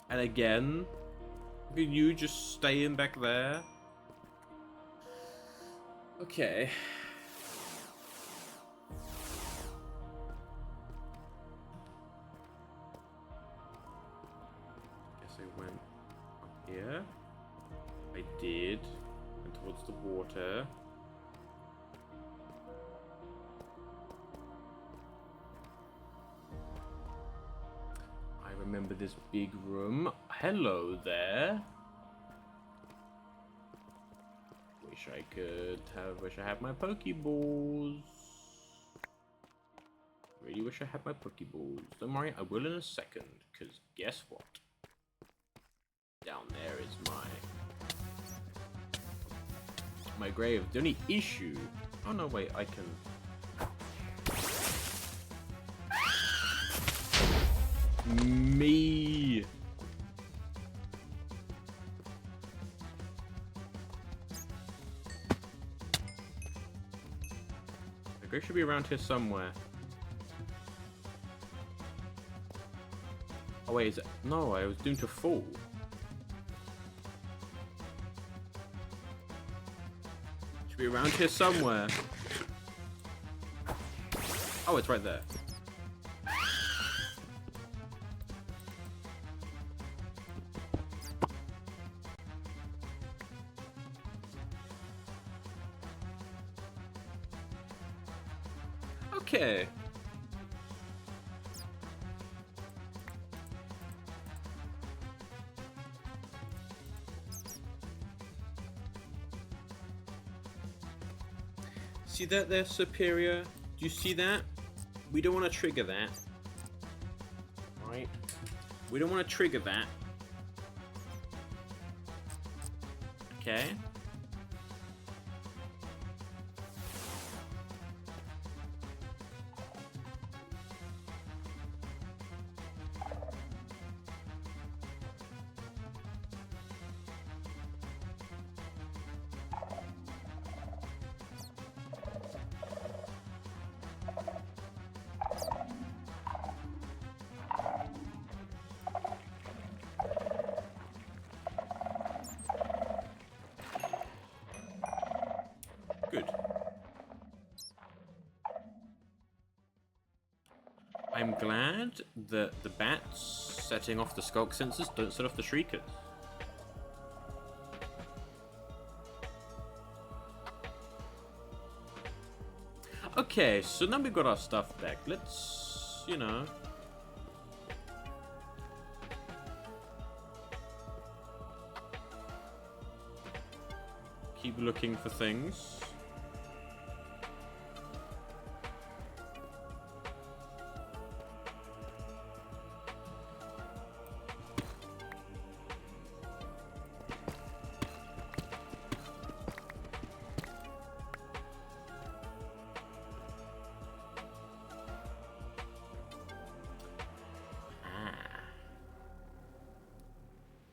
And again, can you just stay in back there? Okay. Guess I went up here. I did. Went towards the water. Remember this big room. Hello there. Wish I had my Pokeballs. Really wish I had my Pokeballs. Don't worry, I will in a second, because guess what? Down there is my grave. The only issue... Oh no, wait, I can... Me. The gray should be around here somewhere. Oh wait, is it? No, I was doomed to fall. Should be around here somewhere. Oh, it's right there. Okay. See that there, Superior? Do you see that? We don't want to trigger that. Right? We don't want to trigger that. Okay. Good. I'm glad that the bats setting off the skulk sensors don't set off the shriekers. Okay, so now we've got our stuff back. Let's, you know... keep looking for things.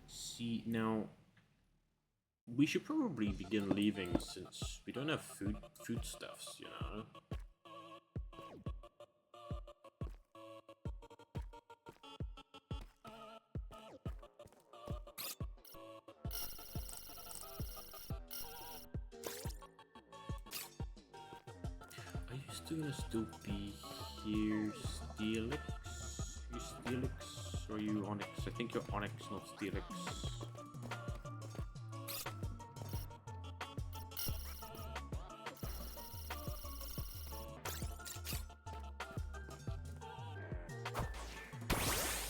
See, now... we should probably begin leaving since we don't have foodstuffs, you know? Are you still be here, Steelix? You Steelix? Or are you Onyx? I think you're Onyx, not Steelix.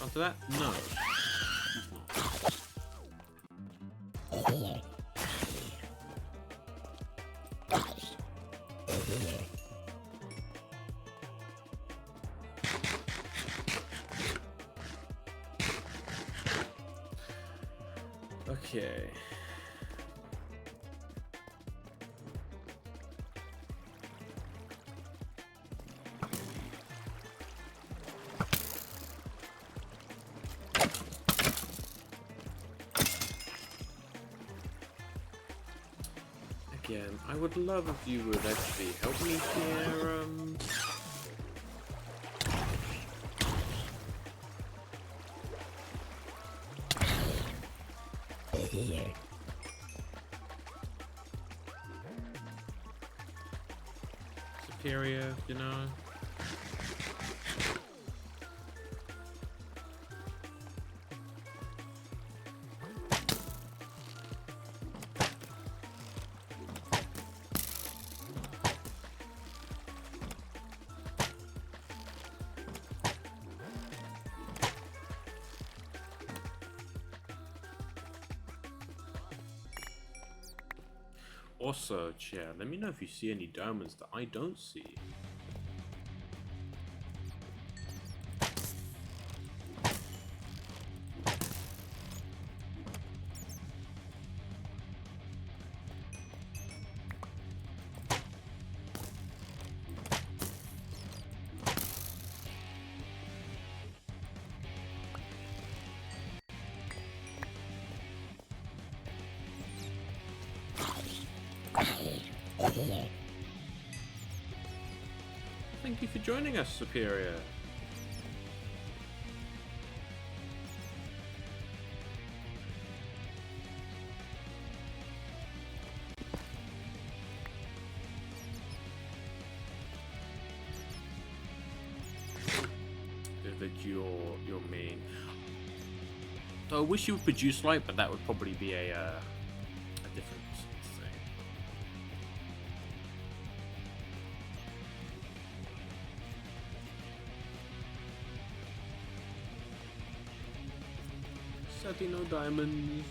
After that? No. Okay. Again, I would love if you would actually help me here, Superior, you know? Also, Chair, let me know if you see any diamonds that I don't see. Thank you for joining us, Superior. Your main. So I wish you would produce light, but that would probably be a different thing. Sadly, no diamonds.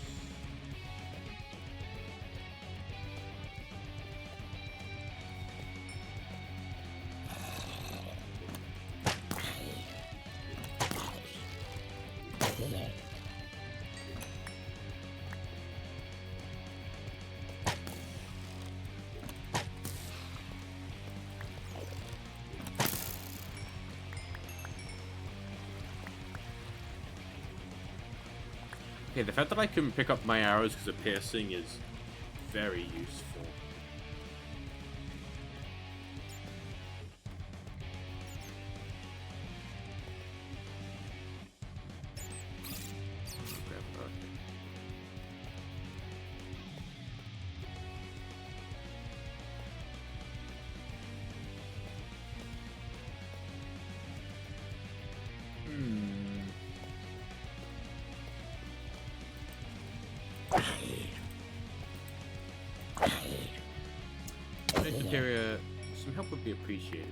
Okay, the fact that I can pick up my arrows because of piercing is very useful. Superior, some help would be appreciated.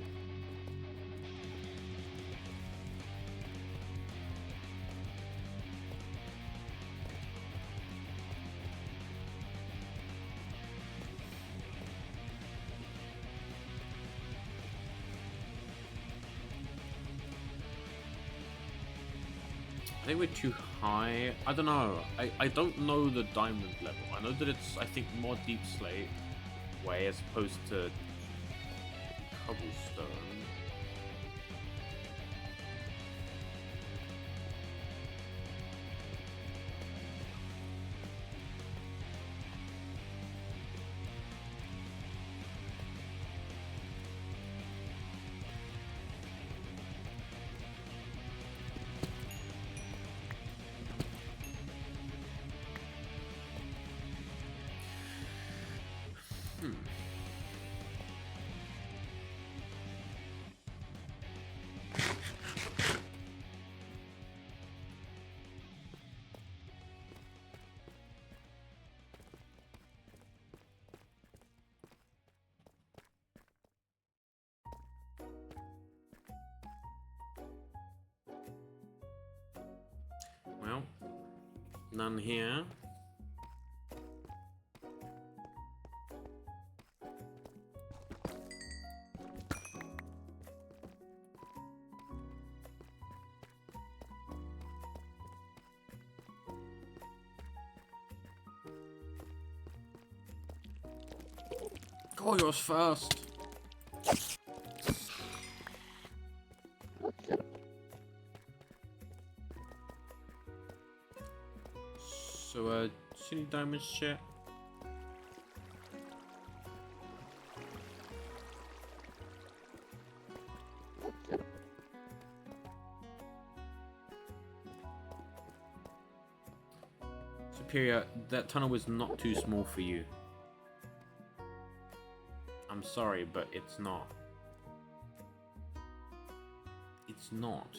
I think we're too high. I don't know. I don't know the diamond level. I know that it's, I think, more deep slate way as opposed to cobblestone. Well, none here. Go yours first. So, any diamonds, chat? Superior, that tunnel was not too small for you. I'm sorry, but it's not. It's not.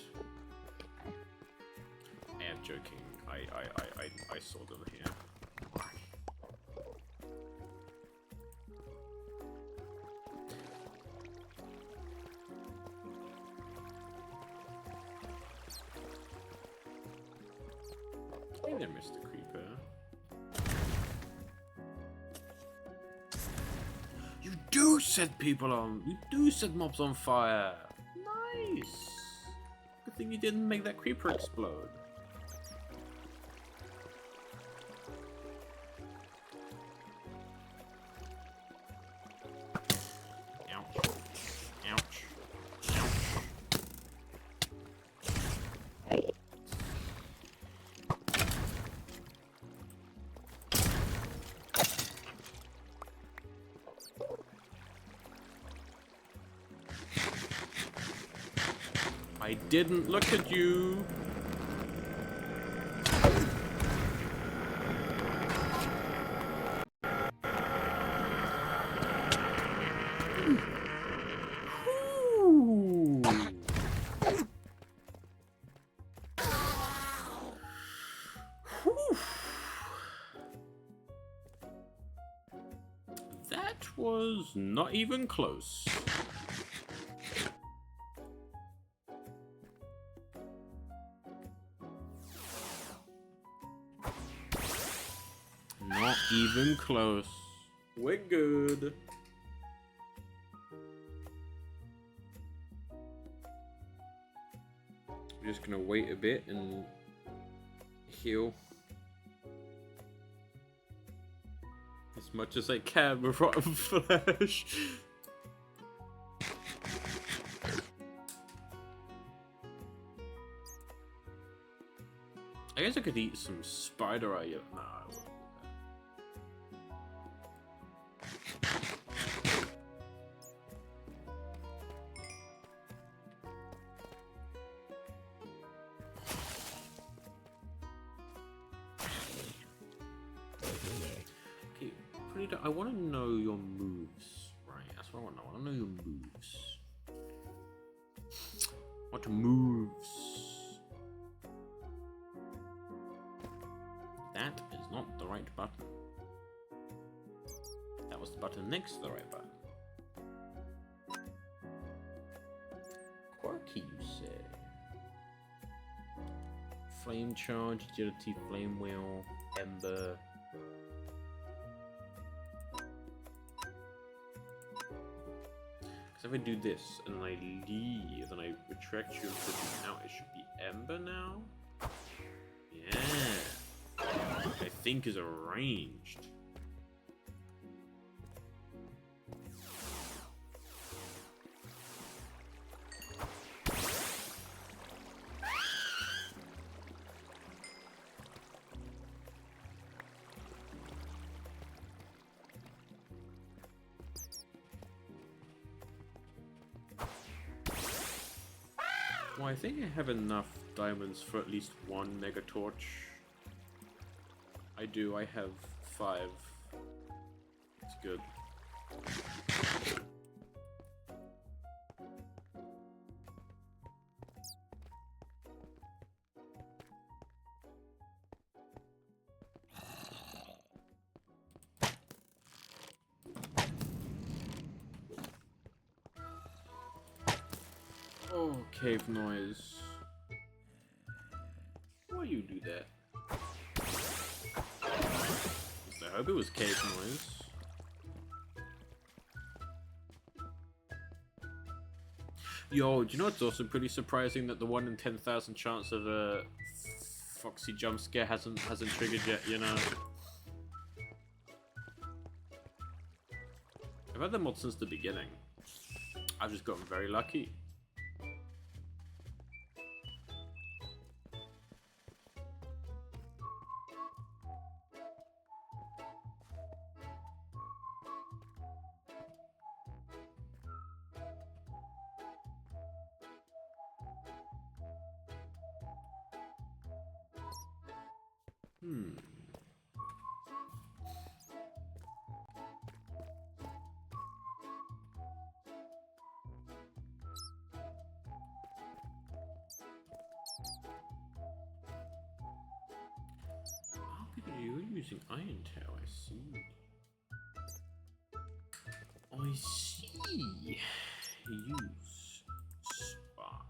I am joking. I saw them here. Hey there, Mr. Creeper. You do set people on. You do set mobs on fire. Nice. Good thing you didn't make that creeper explode. I didn't look at you. Ooh. Whew. That was not even close. Not even close. We're good. I'm just gonna wait a bit and heal as much as I can with rotten flesh. I guess I could eat some spider eye. Nah, I won't. Okay, Predator, I want to know your moves. Right, that's what I want to know. I want to know your moves. What moves? That is not the right button. That was the button next to the right button. Quirky, you say? Flame charge, agility, flame wheel, ember. Because if I do this and then I leave and I retract you and put you out, it should be ember now. Yeah. I think is arranged. Well, I think I have enough diamonds for at least one Mega Torch. I do, I have 5. It's good. Oh, cave noise. Why you do that? I hope it was cave noise. Yo, do you know what's also pretty surprising? That the 1 in 10,000 chance of a Foxy jump scare hasn't triggered yet, you know? I've had the mod since the beginning. I've just gotten very lucky. You're using Iron Tail, I see. I see. Use Spark.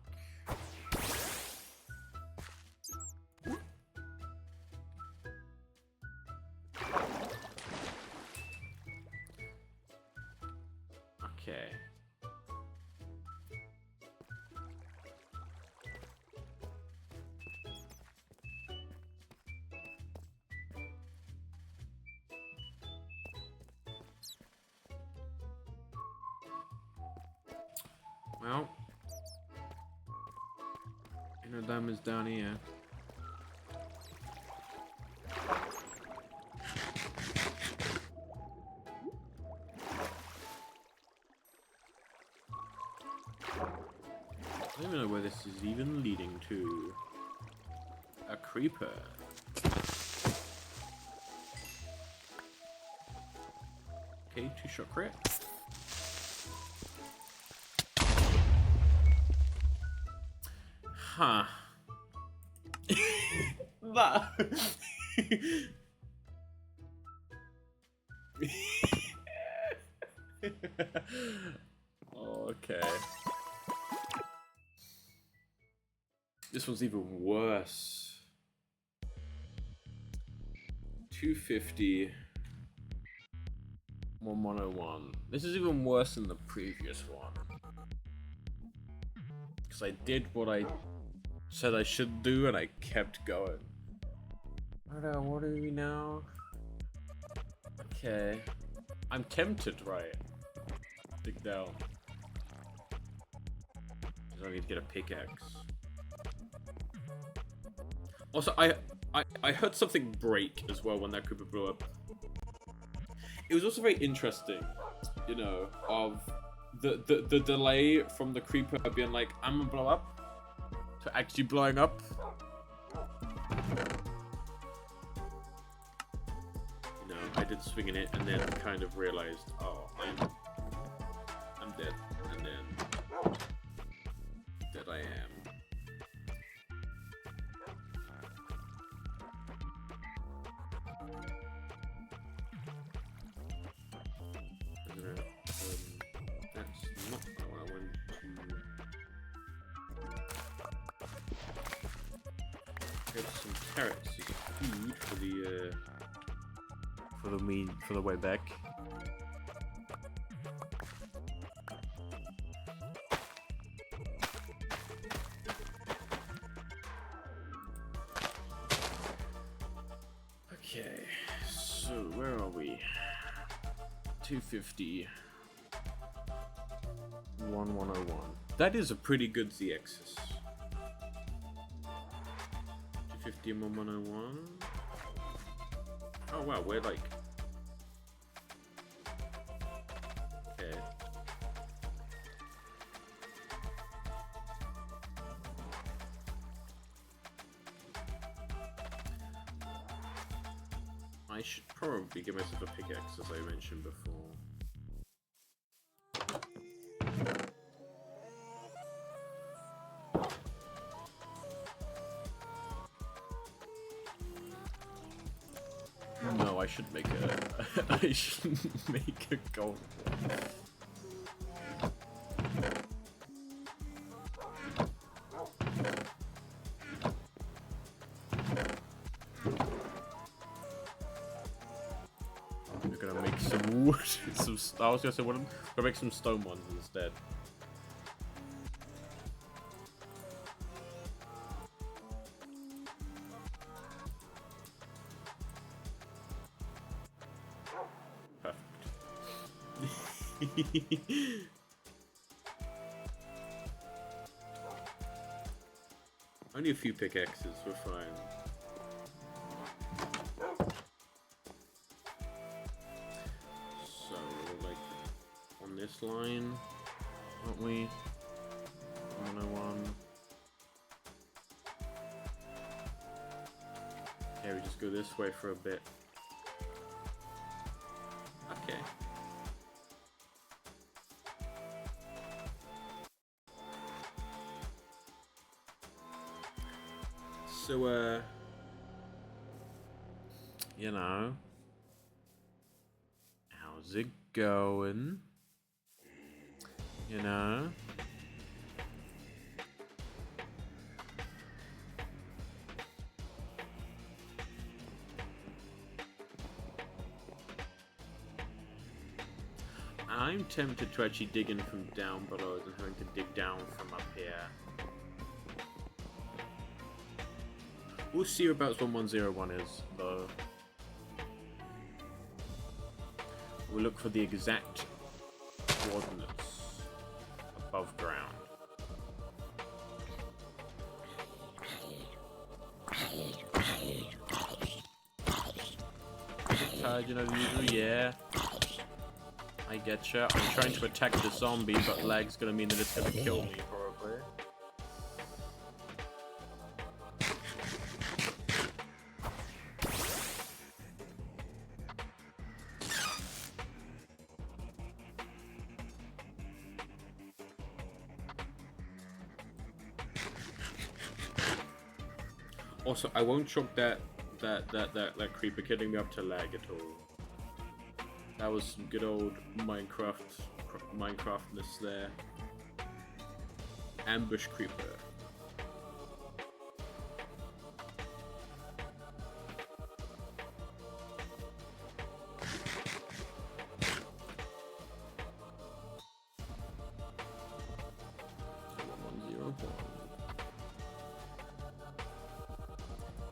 Okay. Well, inner diamond's down here. I don't even know where this is even leading to. A creeper. Okay, 2-shot crit. Huh. Nah. Okay. This one's even worse. 250. 1101. This is even worse than the previous one. Because I did what I said I should do and I kept going. Alright, what are we now? Okay. I'm tempted, right? Dig down. I need to get a pickaxe. Also, I heard something break as well when that creeper blew up. It was also very interesting, you know, of the delay from the creeper being like, I'm gonna blow up, to actually blowing up. You know, I did swing in it and then kind of realized, oh, I'm dead, and then dead I am. That's not how I went to get some carrots as food for the way back. Okay, so where are we? 250. 1101. That is a pretty good ZXs. 250 and 1101. Oh wow, we're like. Okay. I should probably give myself a pickaxe, as I mentioned before. No, I should make a. I should make a gold one. We're gonna make some wood. I was gonna say, we're gonna make some stone ones instead. Only a few pickaxes, we're fine. So, we're like on this line, aren't we? 101. Yeah, we just go this way for a bit. Okay. So, you know, how's it going? You know? I'm tempted to actually dig in from down below than having to dig down from up here. We'll see whereabouts 1101 is, though. We'll look for the exact coordinates above ground. Tired, you know the usual, yeah. I getcha. I'm trying to attack the zombie, but lag's gonna mean that it's gonna kill me, probably. Also, I won't chalk that creeper killing me up to lag at all. That was some good old Minecraftness there. Ambush creeper.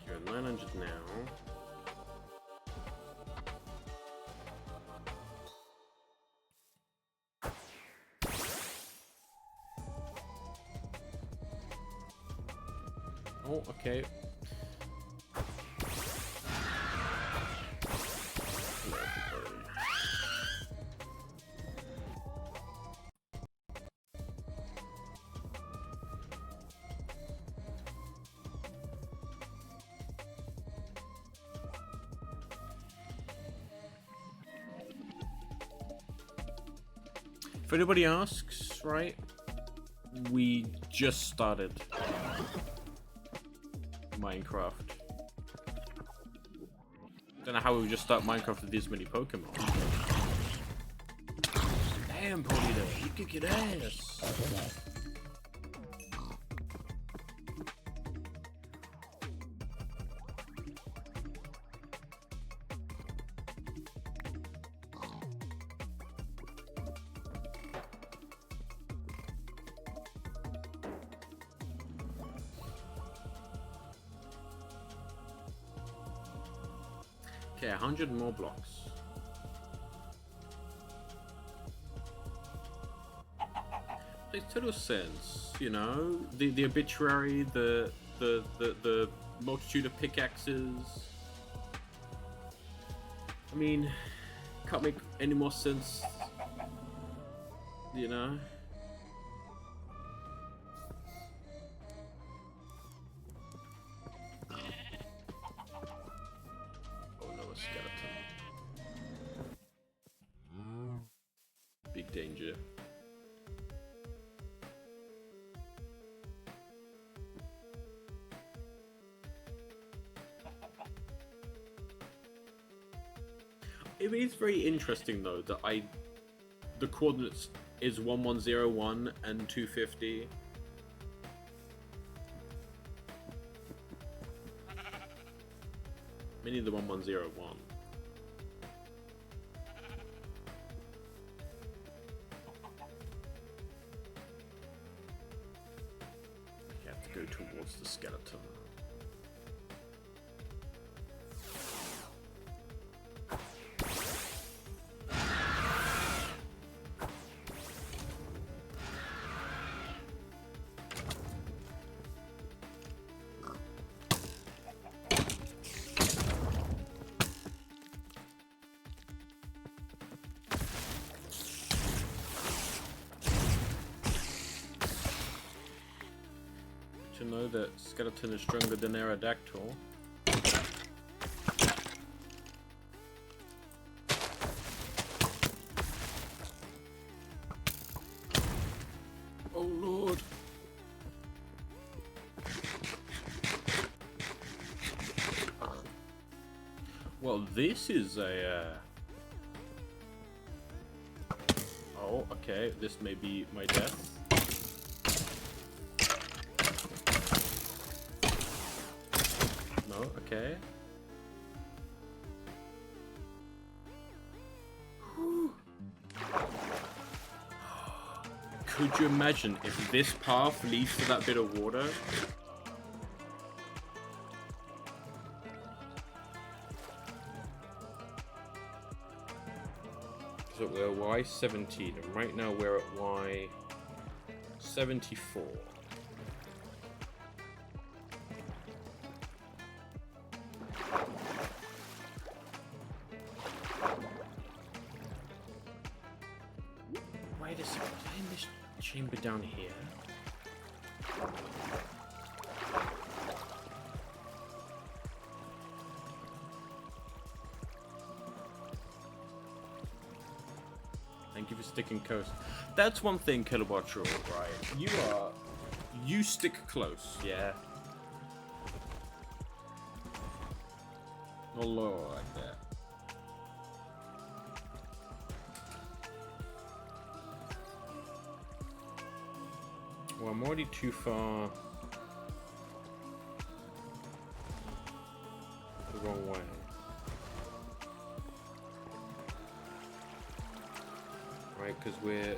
You're at 900 now. Oh, okay. If anybody asks, right, we just started Minecraft. Don't know how we would just start Minecraft with this many Pokemon. Damn, Ponyta, you kick your ass. Okay, 100 more blocks. Makes total sense, you know. The obituary, the multitude of pickaxes. I mean, can't make any more sense, you know. Big danger. It is very interesting though that the coordinates is 1101 and 250. Meaning the 1101. Go towards the skeleton. To know that skeleton is stronger than Aerodactyl. Oh lord. Well, this is a oh, okay, this may be my death. Okay. Could you imagine if this path leads to that bit of water? So we're Y17, and right now we're at Y74. Wait a second, did I in this chamber down here? Thank you for sticking close. That's one thing, Kilobotro, right? You stick close, yeah? Oh lord. Well, I'm already too far the wrong way. Right, because we're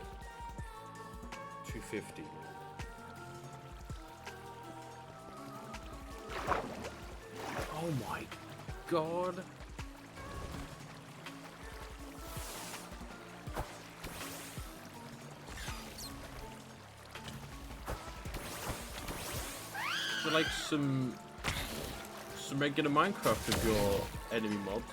250. Oh my god. So like some regular Minecraft of your enemy mobs.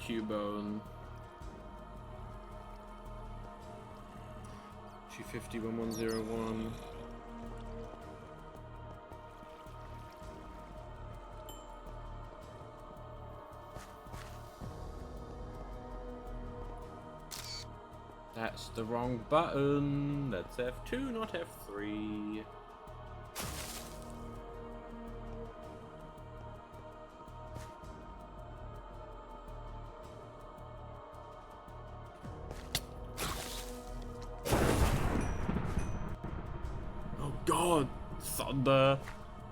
Cubone 250 1101. That's the wrong button. That's F2, not F3. God, thunder,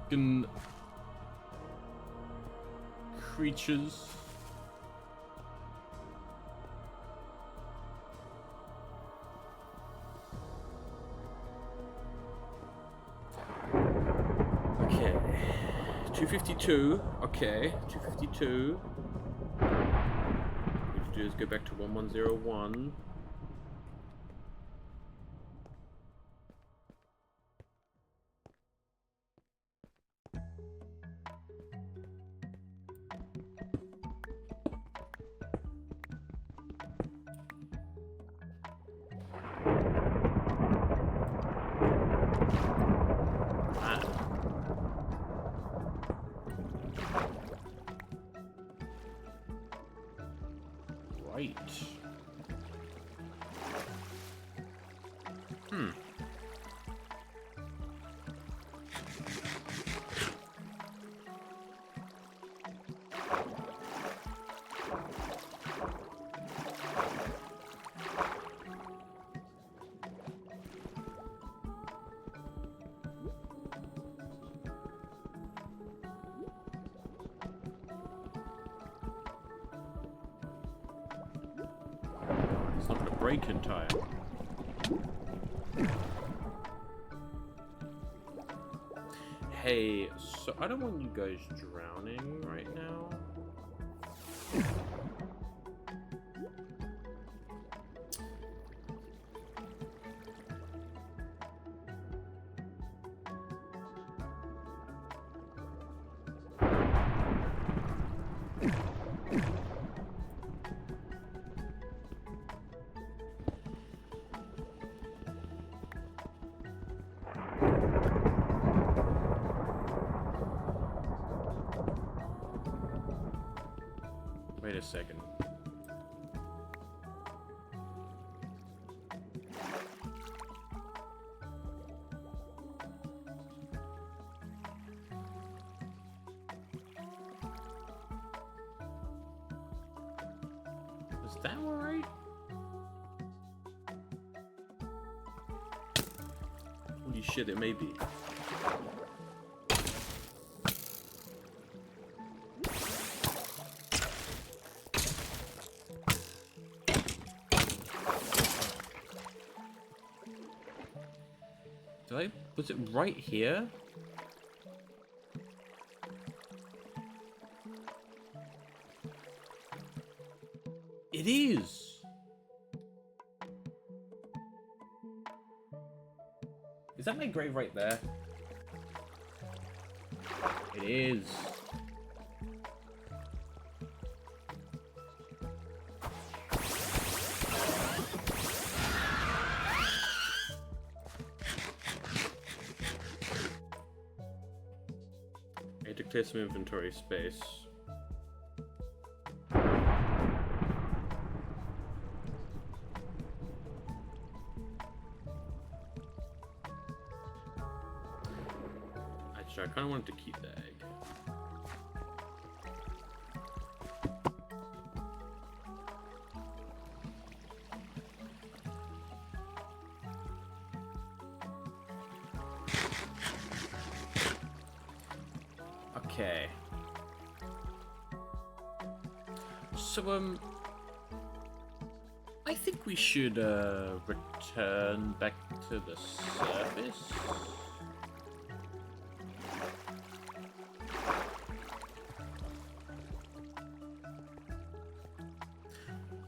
fucking creatures. Okay, 252. Okay, 252. What we do is go back to 1101. Right. It's not gonna break in time. Hey, so I don't want you guys drowning right now. Wait a second. Is that all right? Holy shit, it may be. Was it right here? It is. Is that my grave right there? It is. clear some inventory space. Actually, I kind of wanted to keep the egg. Okay. So, I think we should, return back to the surface.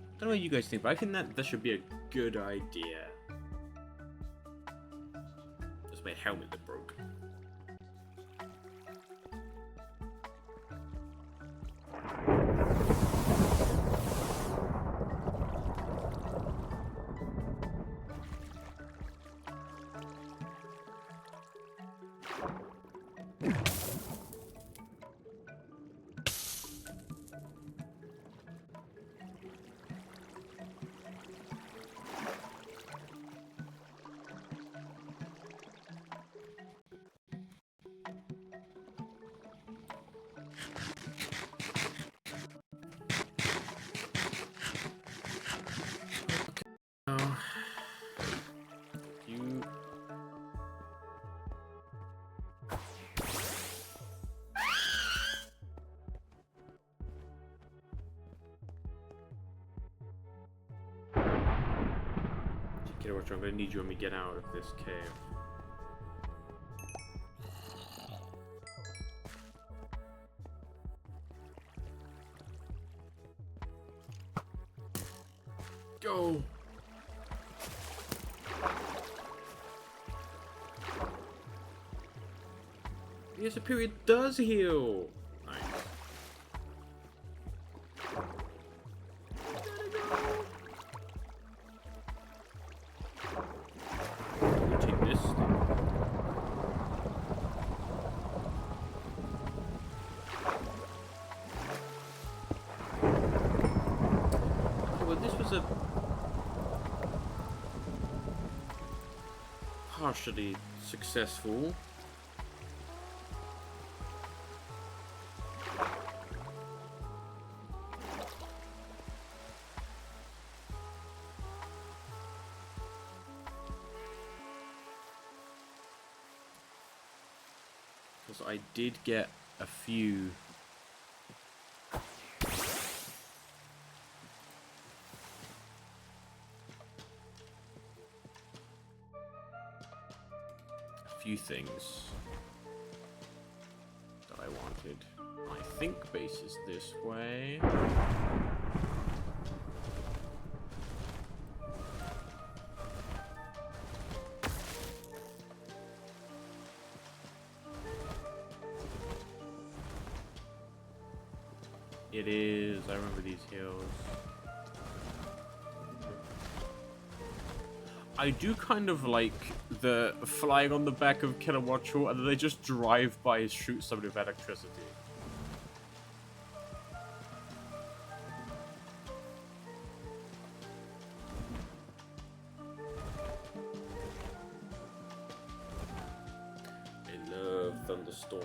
I don't know what you guys think, but I think that should be a good idea. Just my helmet that broke. You... Kiddo Watcher, I'm gonna need you when we get out of this cave. Go! Yes, Superior does heal! Nice. We'll take this. Well, this was a partially successful. Because I did get a few things that I wanted. I think base is this way. It is. I remember these hills. I do kind of like the flying on the back of Kilowattrel and then they just drive by and shoot somebody with electricity. I love Thunderstorm.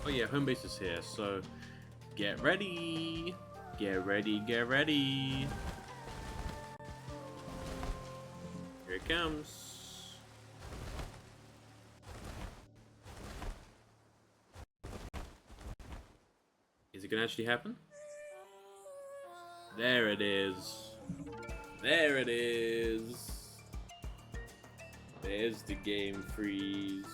Oh yeah, home base is here, so get ready! Get ready, get ready! Here it comes! Is it gonna actually happen? There it is! There it is! There's the game freeze.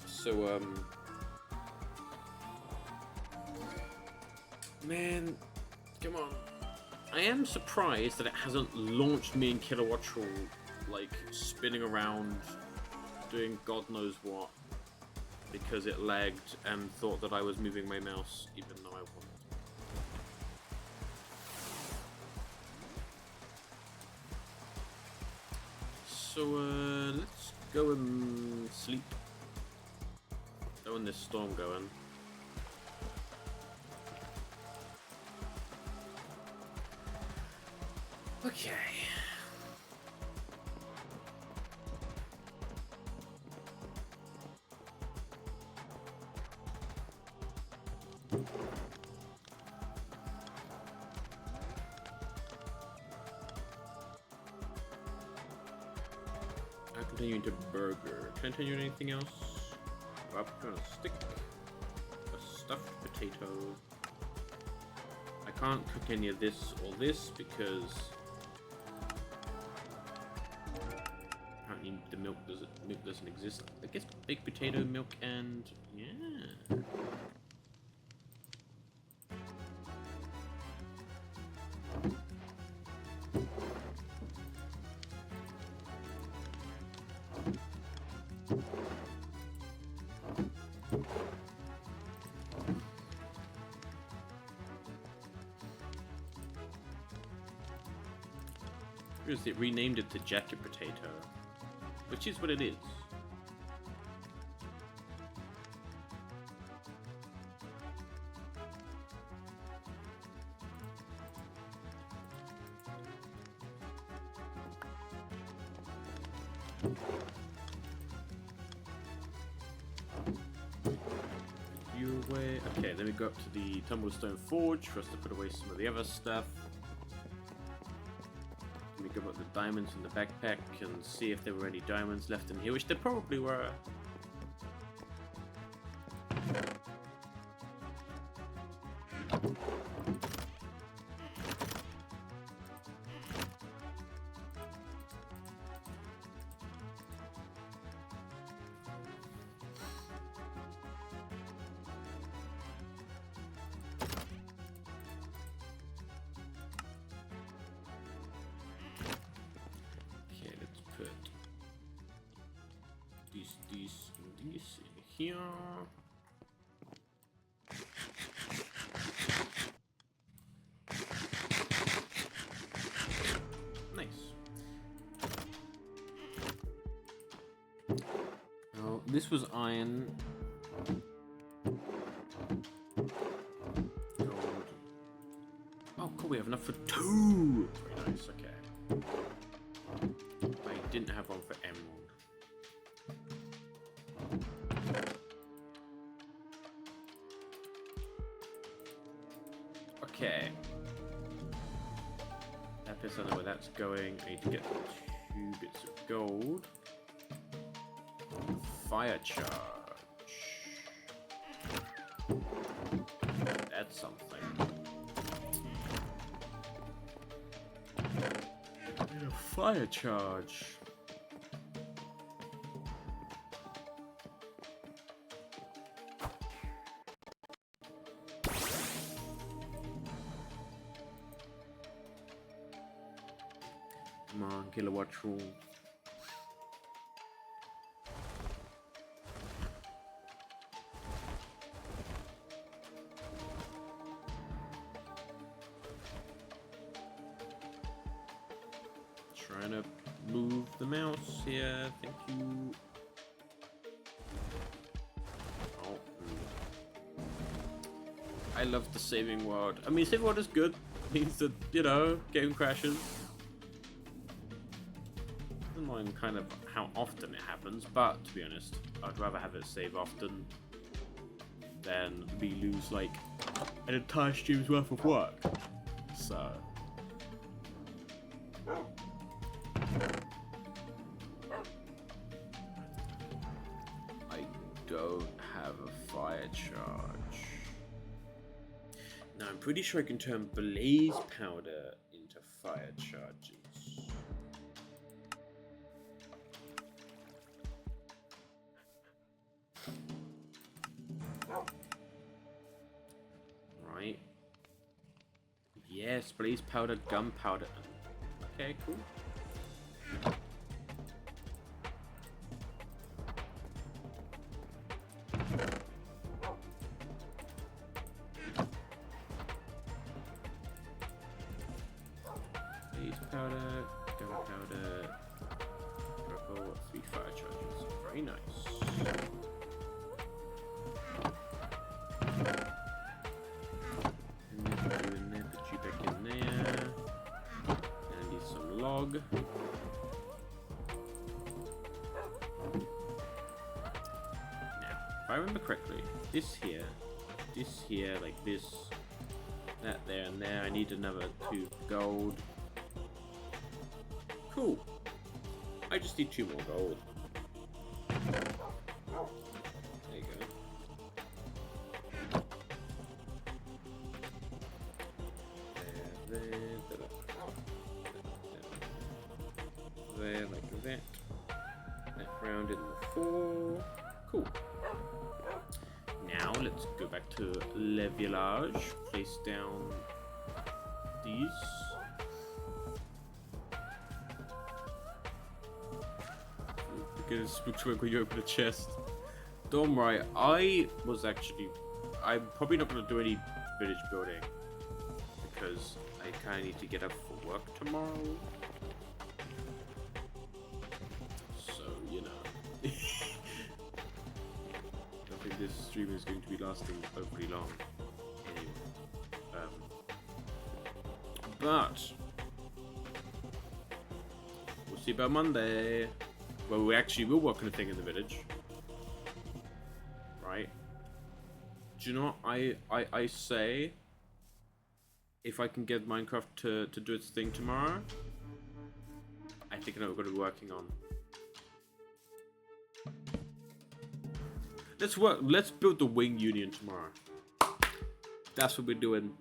So, Man, come on. I am surprised that it hasn't launched me in Kilowattrel, like, spinning around, doing God knows what, because it lagged and thought that I was moving my mouse, even though I wasn't. So, let's go and sleep. When this storm going. Okay. I continue into burger. Can I continue anything else? Popcorn stick. A stuffed potato. I can't cook any of this or this because apparently the milk doesn't exist. I guess baked potato, milk, and yeah. It renamed it to jacket potato, which is what it is. You away. Okay, then we go up to the Tumblestone Forge for us to put away some of the other stuff. We go up the diamonds in the backpack and see if there were any diamonds left in here, which there probably were. These here. Nice. Now, this was iron. Gold. Oh, cool, we have enough for 2! Very nice, okay. I didn't have one for emerald. Okay. Lapis, I know where that's going. I need to get 2 bits of gold. Fire charge. That's something. Fire charge. Come on, Kilowattrel. Trying to move the mouse here. Thank you. Oh. I love the saving world. I mean, saving world is good. It means that, you know, game crashes. Annoying kind of how often it happens, but to be honest, I'd rather have it save often than me lose like an entire stream's worth of work. So I don't have a fire charge. Now I'm pretty sure I can turn blaze powder into fire charges. Right. Yes, blaze powder, gunpowder. Okay, cool. Blaze powder, gunpowder, purple, 3 fire charges. Very nice. Log. Now, if I remember correctly, this here, like this, that there, and there. I need another 2 gold. Cool. I just need 2 more gold. There you go. There, like that. That round in the 4. Cool. Now let's go back to Le Village. Place down these. Because spooks when you open a chest. Don't worry, I'm probably not going to do any village building because I kind of need to get up for work tomorrow. This stream is going to be lasting overly long anyway. But we'll see about Monday. Well, we'll work on a thing in the village, right? Do you know what I say? If I can get Minecraft to do its thing tomorrow, I think I know what we're going to be working on. Let's build the Wing Union tomorrow. That's what we're doing.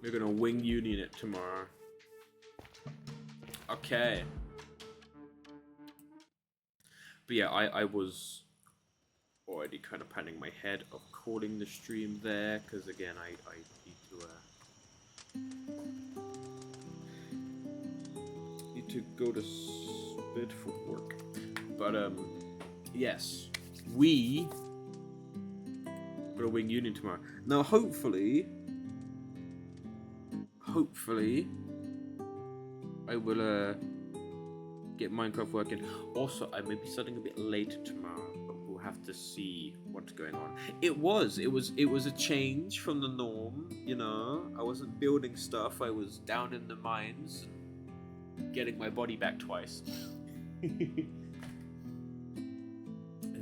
We're gonna Wing Union it tomorrow. Okay. But yeah, I was already kind of planning my head of calling the stream there, because again, I need to go to bed for work. But yes, we gonna Wing Union tomorrow. Now hopefully I will get Minecraft working. Also, I may be starting a bit later tomorrow, but we'll have to see what's going on. It was a change from the norm, you know. I wasn't building stuff, I was down in the mines and getting my body back twice. And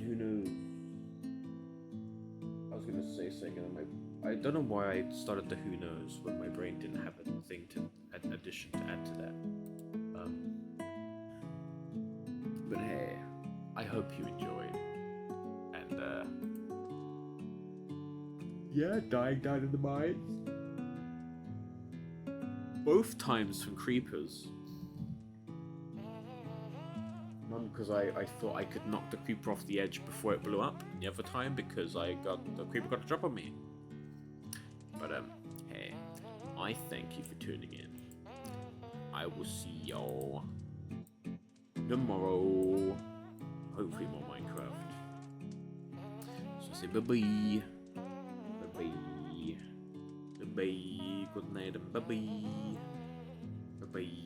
who knows? I was gonna say something on I don't know why I started the who knows when my brain didn't have a thing to addition to add to that. But hey, I hope you enjoyed. And yeah, dying down in the mines. Both times from creepers. One because I thought I could knock the creeper off the edge before it blew up. The other time because the creeper got a drop on me. But hey, I thank you for tuning in. I will see y'all tomorrow. Hopefully more Minecraft. So say bye-bye. Bye-bye. Bye-bye. Good night and bye-bye. Bye-bye.